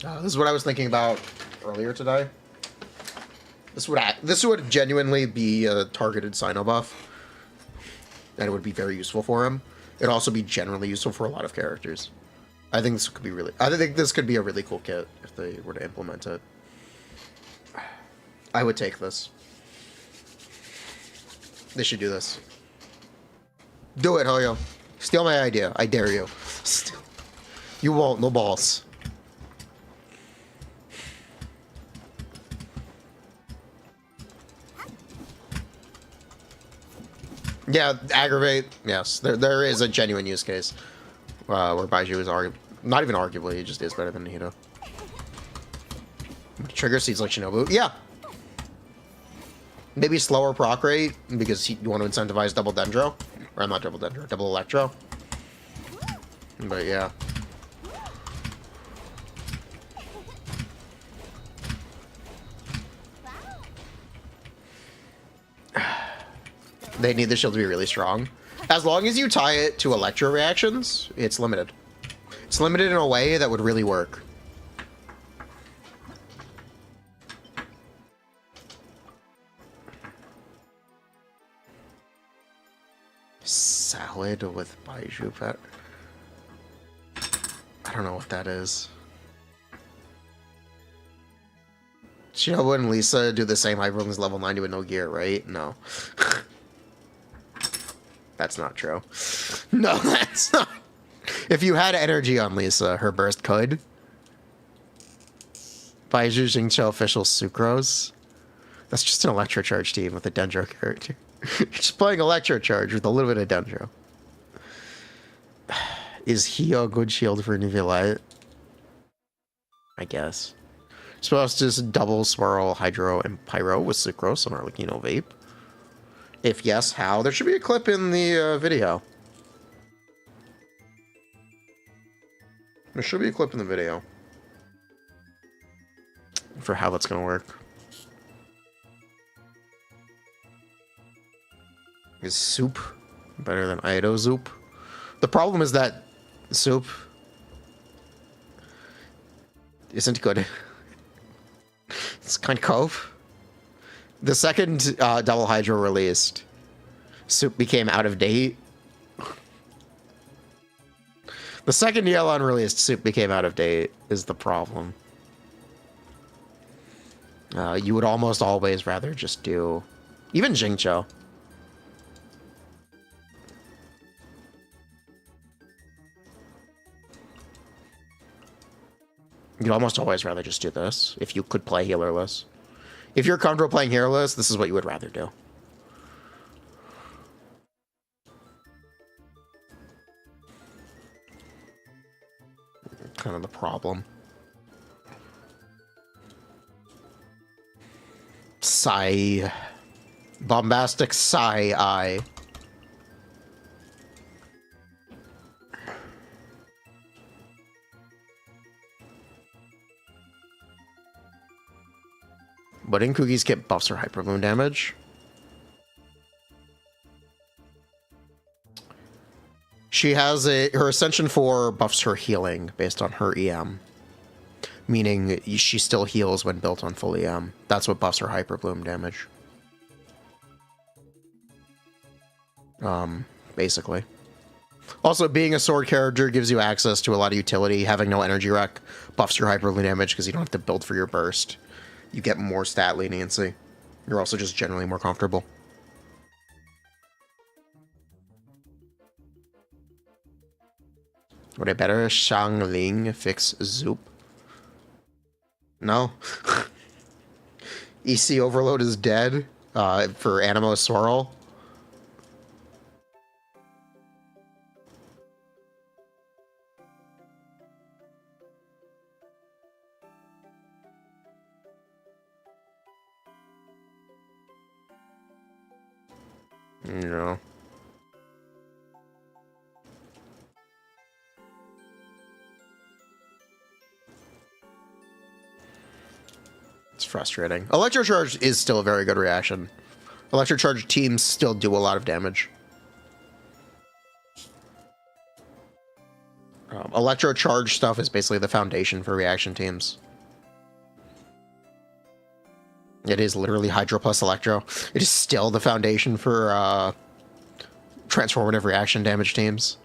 This is what I was thinking about earlier today. This would genuinely be a targeted Cyno buff. And it would be very useful for him. It'd also be generally useful for a lot of characters. I think this could be a really cool kit if they were to implement it. I would take this. They should do this. Do it, Hoyo. Steal my idea. I dare you. You won't. No balls. Yeah, aggravate. Yes, there is a genuine use case where Baiju is not even arguably, it just is better than Nihito. Trigger seeds like Shinobu. Yeah. Maybe slower proc rate because you want to incentivize double Dendro. Or not double Dendro, double Electro. But yeah. They need the shield to be really strong. As long as you tie it to Electro reactions, it's limited. It's limited in a way that would really work. Salad with Baiju pet. I don't know what that is. Shinobu and Lisa do the same Hyperlink's level 90 with no gear, right? No. That's not true. No, that's not. If you had energy on Lisa, her burst could. Baiju Jingqiu official Sucrose. That's just an Electro Charge team with a Dendro character. You're just playing Electro Charge with a little bit of Dendro. Is he a good shield for Nivellite? I guess. Supposed to just double Swirl, Hydro, and Pyro with Sucrose on our Arlecchino Vape. If yes, how? There should be a clip in the video. There should be a clip in the video. For how that's gonna work. Is Soup better than Ayato Zoop? The problem is that Soup isn't good. It's kind of cove. The second Double Hydro released, Soup became out of date. The second Yelan released, Soup became out of date, is the problem. You would almost always rather just do... Even Jingqiu. You'd almost always rather just do this, if you could play healerless. If you're comfortable playing healerless, this is what you would rather do. Kind of the problem. Sigh. Bombastic sigh eye. But in Kugi's kit buffs her hyper moon damage. She has her Ascension 4 buffs her healing based on her EM. Meaning she still heals when built on full EM. That's what buffs her hyper bloom damage. Basically. Also, being a sword character gives you access to a lot of utility. Having no energy wreck buffs your hyper bloom damage because you don't have to build for your burst. You get more stat leniency. You're also just generally more comfortable. Would a better Shangling fix Zoop? No. EC Overload is dead for Animo Swirl. No. It's frustrating. Electro Charge is still a very good reaction. Electro Charge teams still do a lot of damage. Electro Charge stuff is basically the foundation for reaction teams. It is literally Hydro plus Electro. It is still the foundation for transformative reaction damage teams.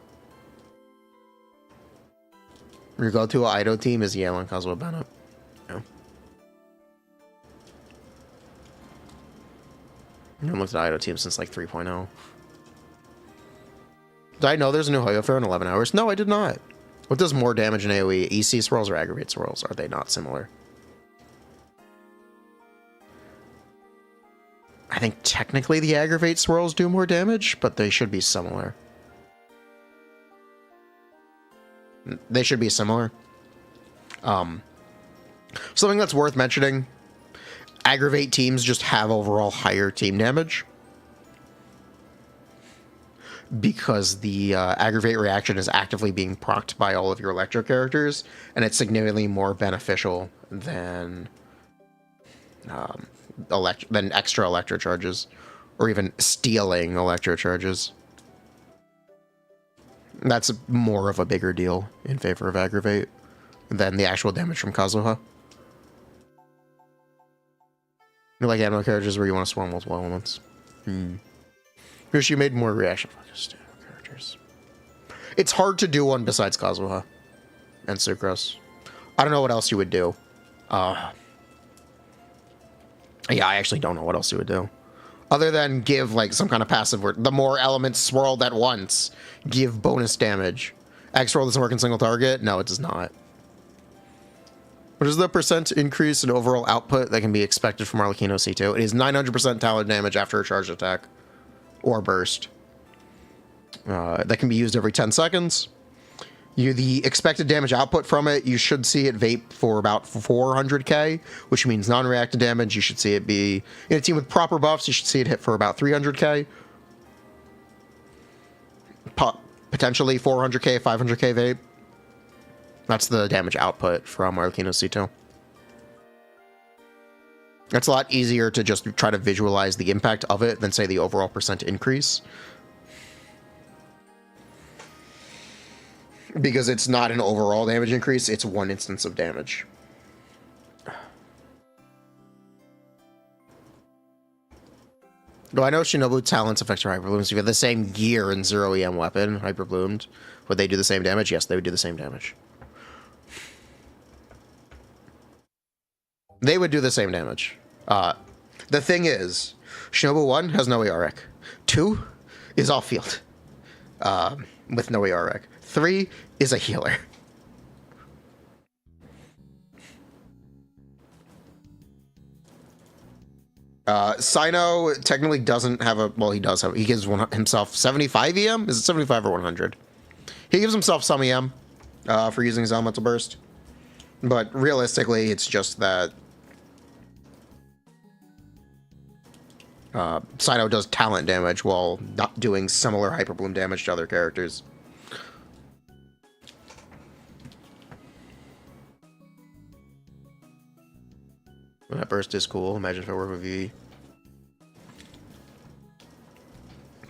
Your go-to Aido team is Yelan Kazuo Bennett. Yeah. I haven't looked at Aido team since like 3.0. Did I know there's a new Hoyo Fair in 11 hours? No, I did not. What does more damage in AoE? EC swirls or aggravate swirls? Are they not similar? I think technically the aggravate swirls do more damage, but they should be similar. They should be similar. Something that's worth mentioning, aggravate teams just have overall higher team damage. Because the aggravate reaction is actively being procced by all of your electro characters, and it's significantly more beneficial than extra electro charges, or even stealing electro charges. That's more of a bigger deal in favor of aggravate than the actual damage from Kazuha. You like ammo characters where you want to swarm multiple elements. Because you made more reaction-focused characters. It's hard to do one besides Kazuha and Sucrose. I don't know what else you would do. Yeah, I actually don't know what else you would do. Other than give, like, some kind of passive where the more elements swirled at once give bonus damage. X-Roll doesn't work in single target? No, it does not. What is the percent increase in overall output that can be expected from Arlecchino C2? It is 900% talent damage after a charged attack. Or burst. That can be used every 10 seconds. The expected damage output from it, you should see it vape for about 400k, which means non-reactive damage. You should see it be, in a team with proper buffs, you should see it hit for about 300k. Potentially 400k, 500k vape. That's the damage output from Arlecchino C2. It's a lot easier to just try to visualize the impact of it than, say, the overall percent increase. Because it's not an overall damage increase, it's one instance of damage. Though I know Shinobu talents affect your hyperblooms. If you have the same gear and 0 EM weapon, hyperbloomed, would they do the same damage? Yes, they would do the same damage. They would do the same damage. The thing is, Shinobu 1 has no AREC. 2 is off field. With no AREC. 3 is a healer. Cyno technically doesn't have a... Well, he does have... He gives himself 75 EM? Is it 75 or 100? He gives himself some EM for using his elemental burst. But realistically, it's just that... Cyno does talent damage while not doing similar hyperbloom damage to other characters. That burst is cool. Imagine if I work with V.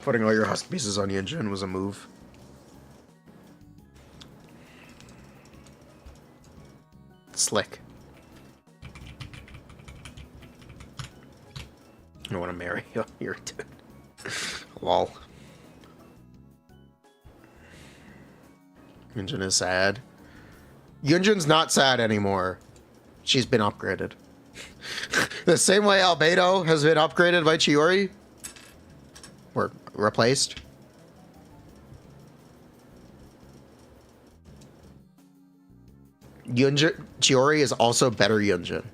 Putting all your husk pieces on Yunjin was a move. Slick. I want to marry you. You're a dude. Lol. Yunjin is sad. Yunjin's not sad anymore. She's been upgraded. The same way Albedo has been upgraded by Chiori. Or replaced. Chiori is also better Yunjin.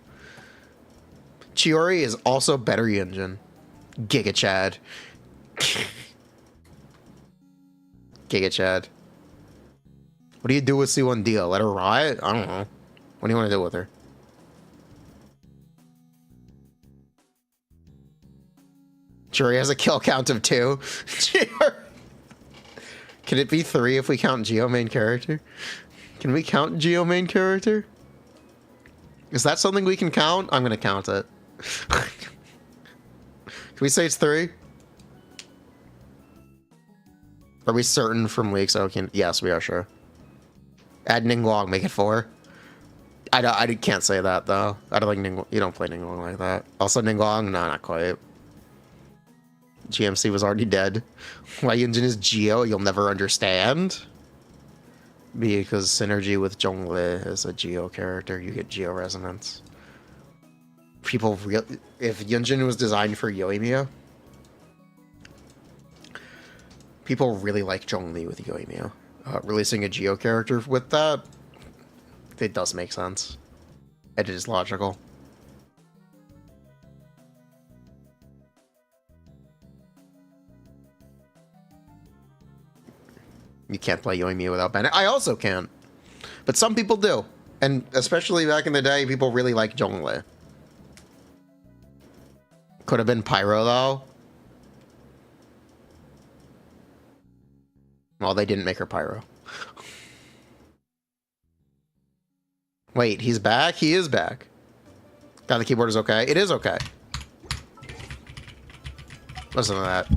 Chiori is also better Yunjin. Giga Chad. Giga Chad. What do you do with C1 Deal? Let her riot? I don't know. What do you want to do with her? Chiori has a kill count of 2. Can it be 3 if we count Geo main character? Can we count Geo main character? Is that something we can count? I'm gonna count it. Can we say it's 3? Are we certain from leaks? Oh, yes, we are sure. Add Ningguang, make it 4. I can't say that though. I don't like Ningguang. You don't play Ningguang like that. Also Ningguang, no, not quite. GMC was already dead. Why Yunjin is Geo, you'll never understand. Because synergy with Zhongle is a Geo character, you get Geo resonance. People if Yunjin was designed for Yoimiya, People really like Zhongli with Yoimiya. Releasing a Geo character with that, it does make sense. It is logical. You can't play Yoimiya without Bennett. I also can't. But some people do. And especially back in the day, people really like Zhongli. Could have been Pyro, though. Well, they didn't make her Pyro. Wait, he's back? He is back. God, the keyboard is okay. It is okay. Listen to that.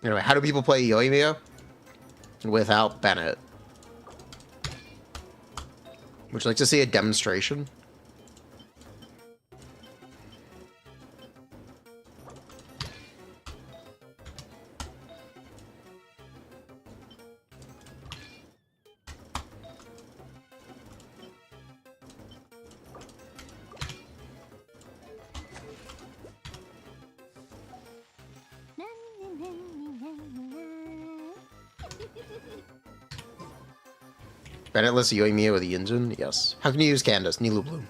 Anyway, how do people play Yoimiya without Bennett? Would you like to see a demonstration? Bennettless Yoimiya with Yinjin? Yes. How can you use Candace? Nilu Bloom.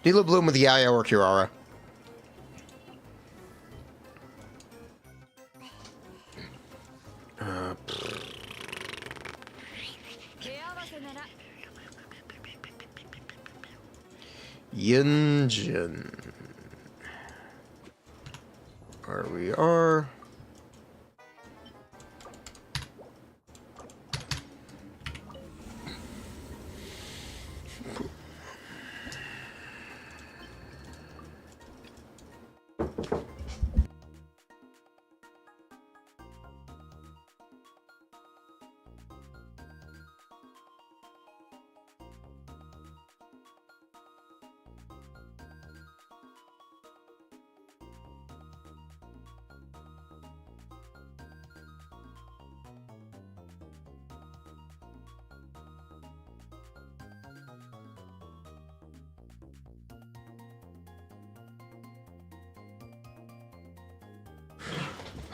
Nilu Bloom with Yaya or Kirara. Yinjin. There we are.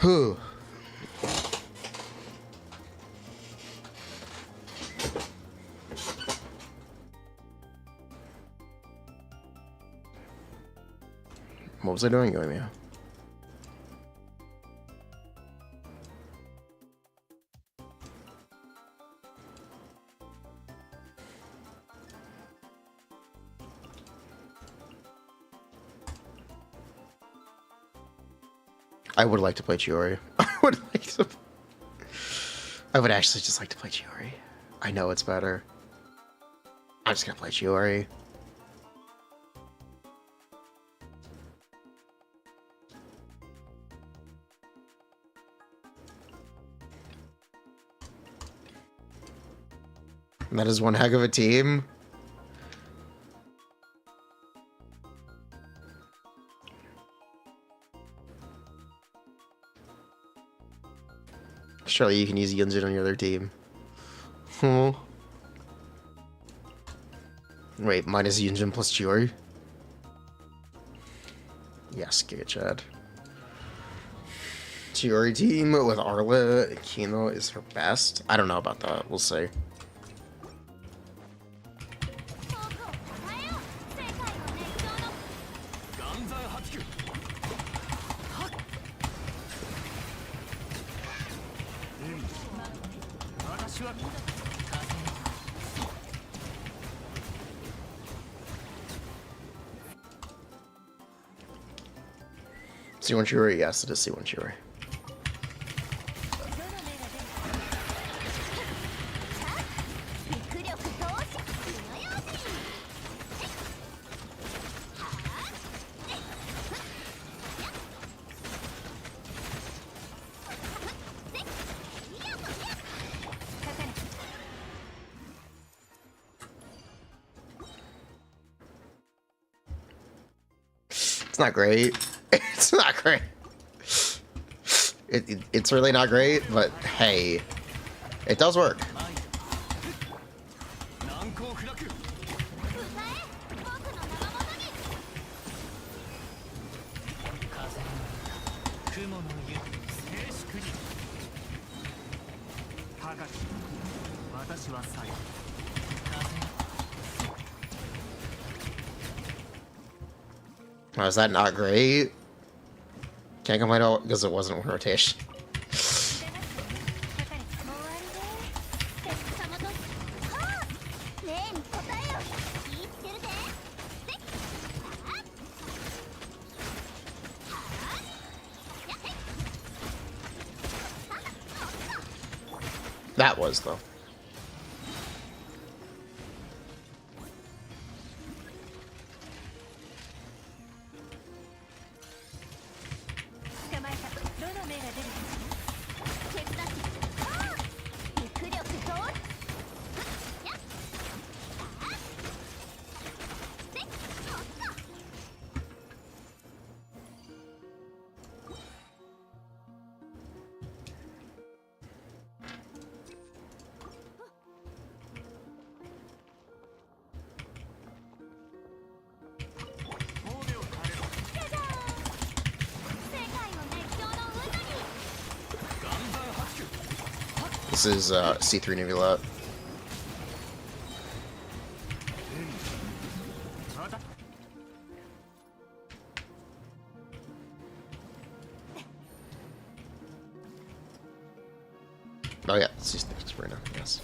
Whew. What was I doing, Yoimiya? I would like to play Chiori. I would actually just like to play Chiori. I know it's better. I'm just gonna play Chiori. And that is one heck of a team. Surely you can use Yunjin on your other team. Hmm. Wait, minus Yunjin plus Chiori? Yes, Giga Chad. Chiori team with Arla and Kino is her best? I don't know about that. We'll see. C1 Chiori? Yes, it is C1 Chiori. It's not great. It's not great. It's really not great, but hey, it does work. Oh, is that not great? Can't complain about because it wasn't one rotation. That was, though. This is C3 Nebula. Oh yeah, C6 Furina, yes.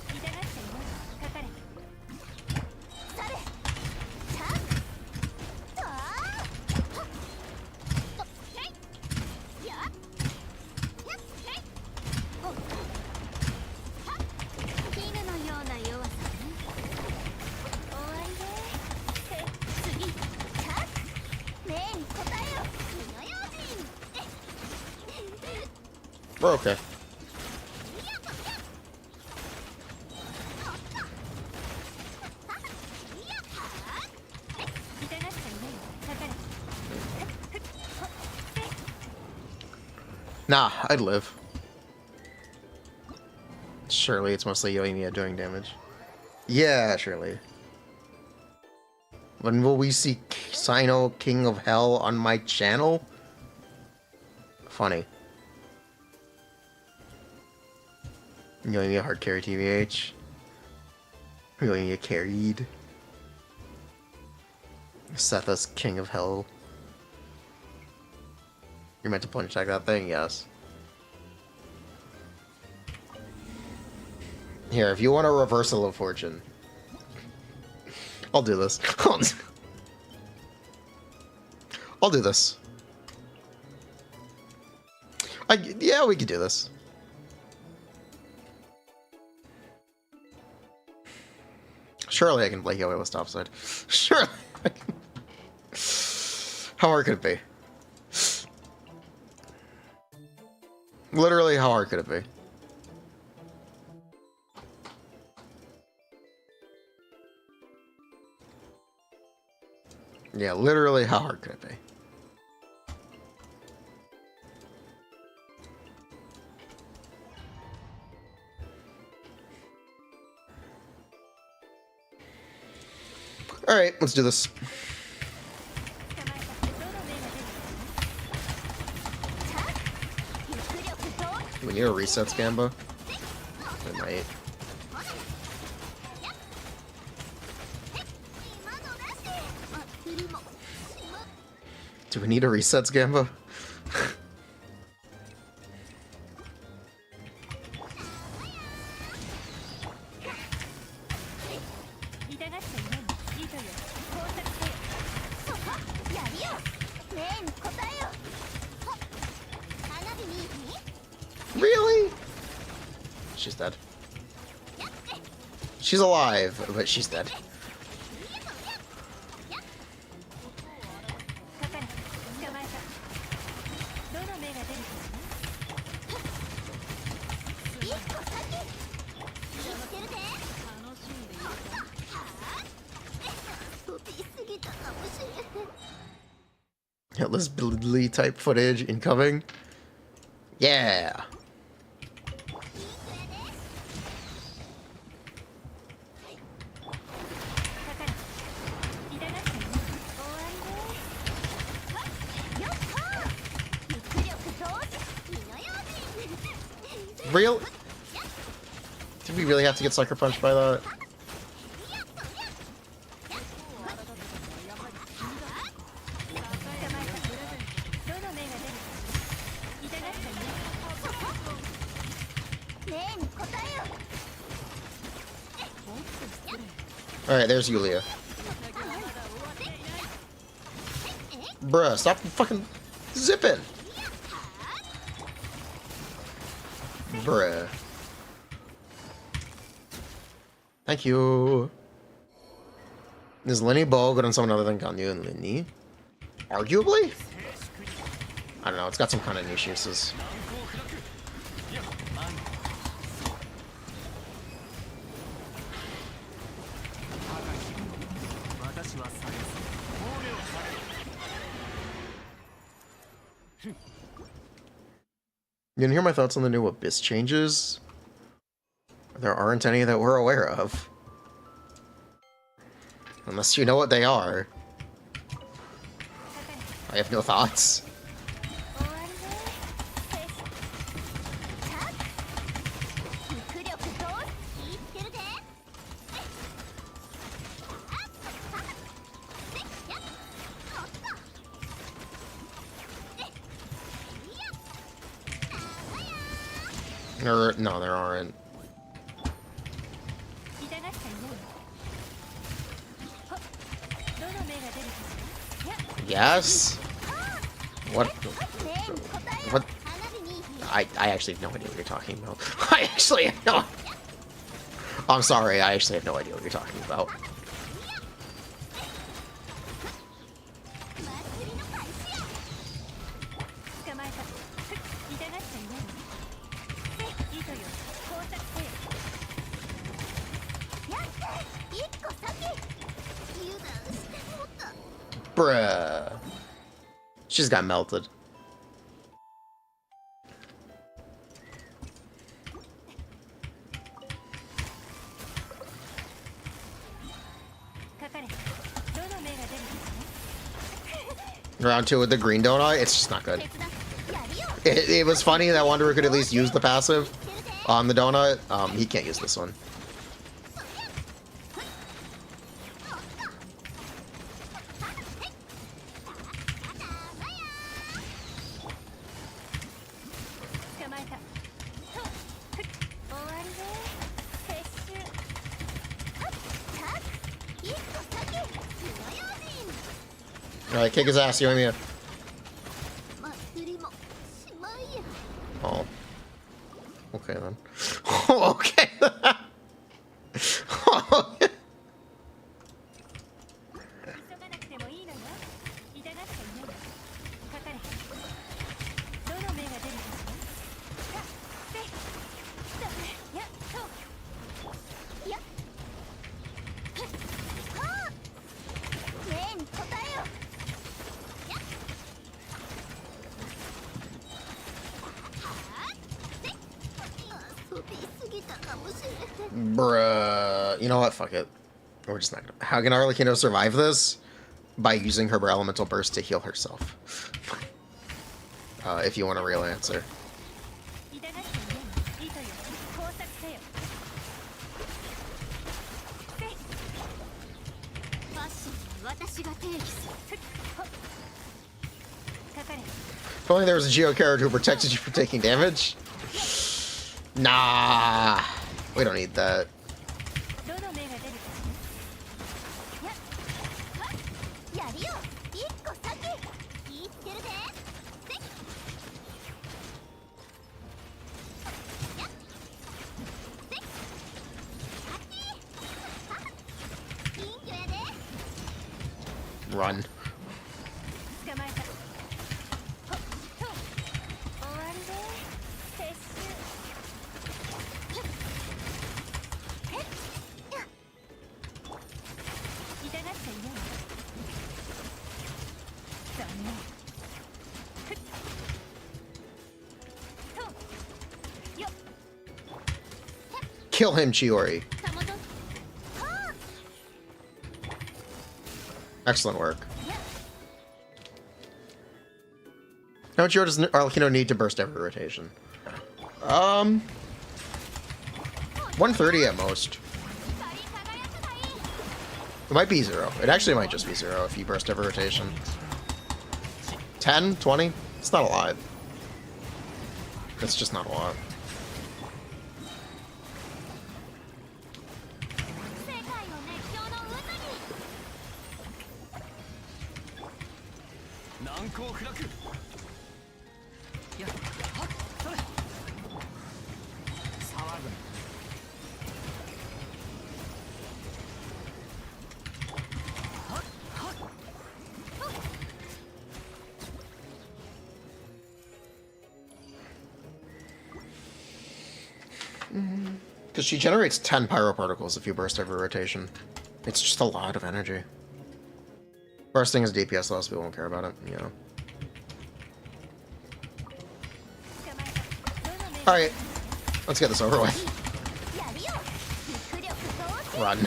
We're okay. Nah, I'd live. Surely it's mostly Yoimiya doing damage. Yeah, surely. When will we see Cyno, King of Hell on my channel? Funny. Yoimiya hard carry TVH. Yoimiya carried. Setha's King of Hell. You're meant to punch attack that thing? Yes. Here, if you want a reversal of fortune, I'll do this. I'll do this. Yeah, we could do this. Surely I can play Yo-Yo with topside. Surely. How hard could it be? Literally, how hard could it be? Yeah, literally, how hard could it be? Alright, let's do this. We need a reset Scamba. I might. Do we need a reset Scamba? Really? She's dead. She's alive, but she's dead. Hitless Billy type footage incoming. Yeah. Real? Did we really have to get sucker punched by that? Alright, there's Yulia. Bruh, stop fucking zipping! Bruh. Thank you. Is Lenny Bow good on someone other than Ganyu and Lenny? Arguably? I don't know, it's got some kind of niche uses. You didn't hear my thoughts on the new Abyss changes? There aren't any that we're aware of. Unless you know what they are. I have no thoughts. No, there aren't. Yes? What? What? I actually have no idea what you're talking about. I actually have no... I'm sorry, I actually have no idea what you're talking about. Bruh. She just got melted. Round 2 with the green donut, it's just not good. It was funny that Wanderer could at least use the passive on the donut. He can't use this one. Alright, kick his ass, you and me. Oh. Okay then. Okay. Okay. Bruh. You know what? Fuck it. We're just not gonna... How can Arlecchino survive this? By using her elemental burst to heal herself. If you want a real answer. If only there was a Geo character who protected you from taking damage. Nah. We don't need that. Run. Kill him, Chiori. Excellent work. How much does Arlecchino need to burst every rotation? 130 at most. It might be 0. It actually might just be 0 if you burst every rotation. 10, 20? It's not a lot. It's just not a lot. Because she generates 10 pyro particles if you burst every rotation. It's just a lot of energy. Bursting is DPS loss, we won't care about it, you know. Alright, let's get this over with. Run.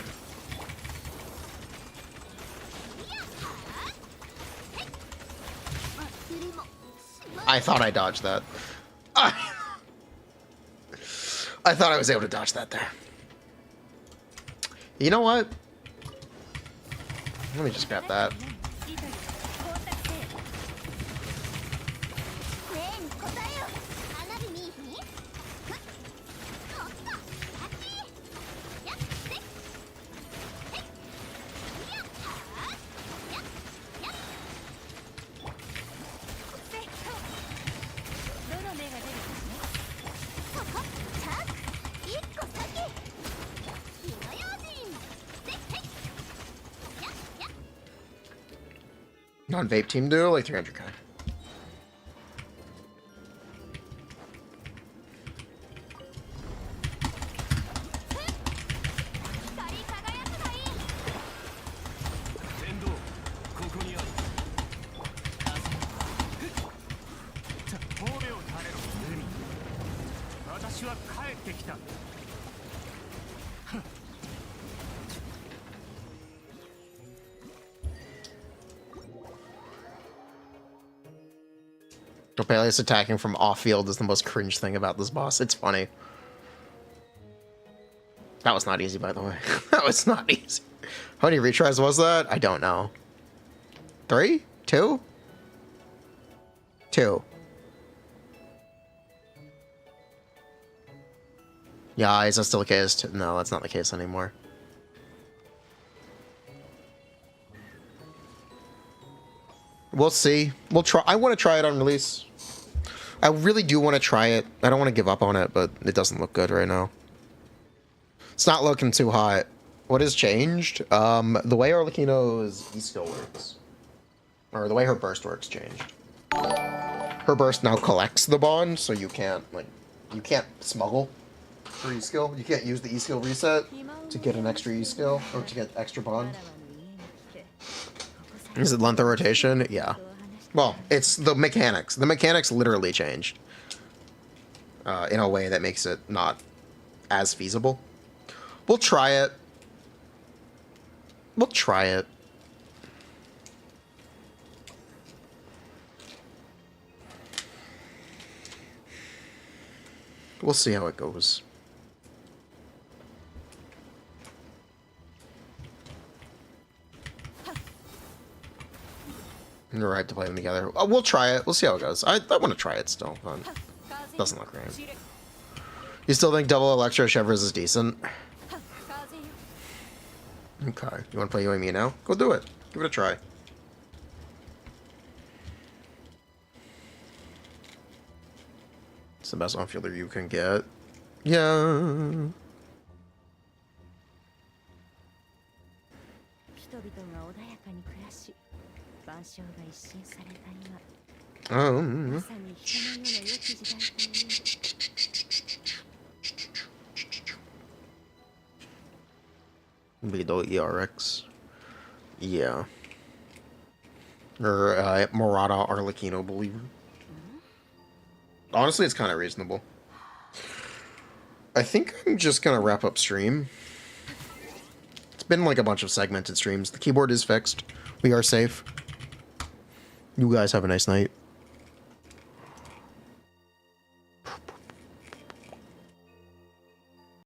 I thought I dodged that. I thought I was able to dodge that there. You know what? Let me just grab that. Non-vape team do like 300k. Topelius attacking from off-field is the most cringe thing about this boss. It's funny. That was not easy, by the way. That was not easy. How many retries was that? I don't know. 3? 2? 2. Yeah, is that still the case? No, that's not the case anymore. We'll see. We'll try. I want to try it on release. I really do want to try it. I don't want to give up on it, but it doesn't look good right now. It's not looking too hot. What has changed? The way Arlecchino's E-skill works, or the way her burst works, changed. Her burst now collects the bond, so you can't smuggle her E-skill. You can't use the E-skill reset to get an extra E-skill or to get extra bond. Is it length of rotation? Yeah. Well, it's the mechanics. The mechanics literally changed in a way that makes it not as feasible. We'll try it. We'll try it. We'll see how it goes. You're right to play them together. We'll try it. We'll see how it goes. I want to try it still, but doesn't look right. You still think double Electro Chevers is decent? Okay. You want to play you and me now? Go do it. Give it a try. It's the best on-fielder you can get. Yeah. Below ERX. Yeah. Or Murata Arlecchino believer. Honestly, it's kind of reasonable. I think I'm just gonna wrap up stream. It's been like a bunch of segmented streams. The keyboard is fixed. We are safe. You guys have a nice night.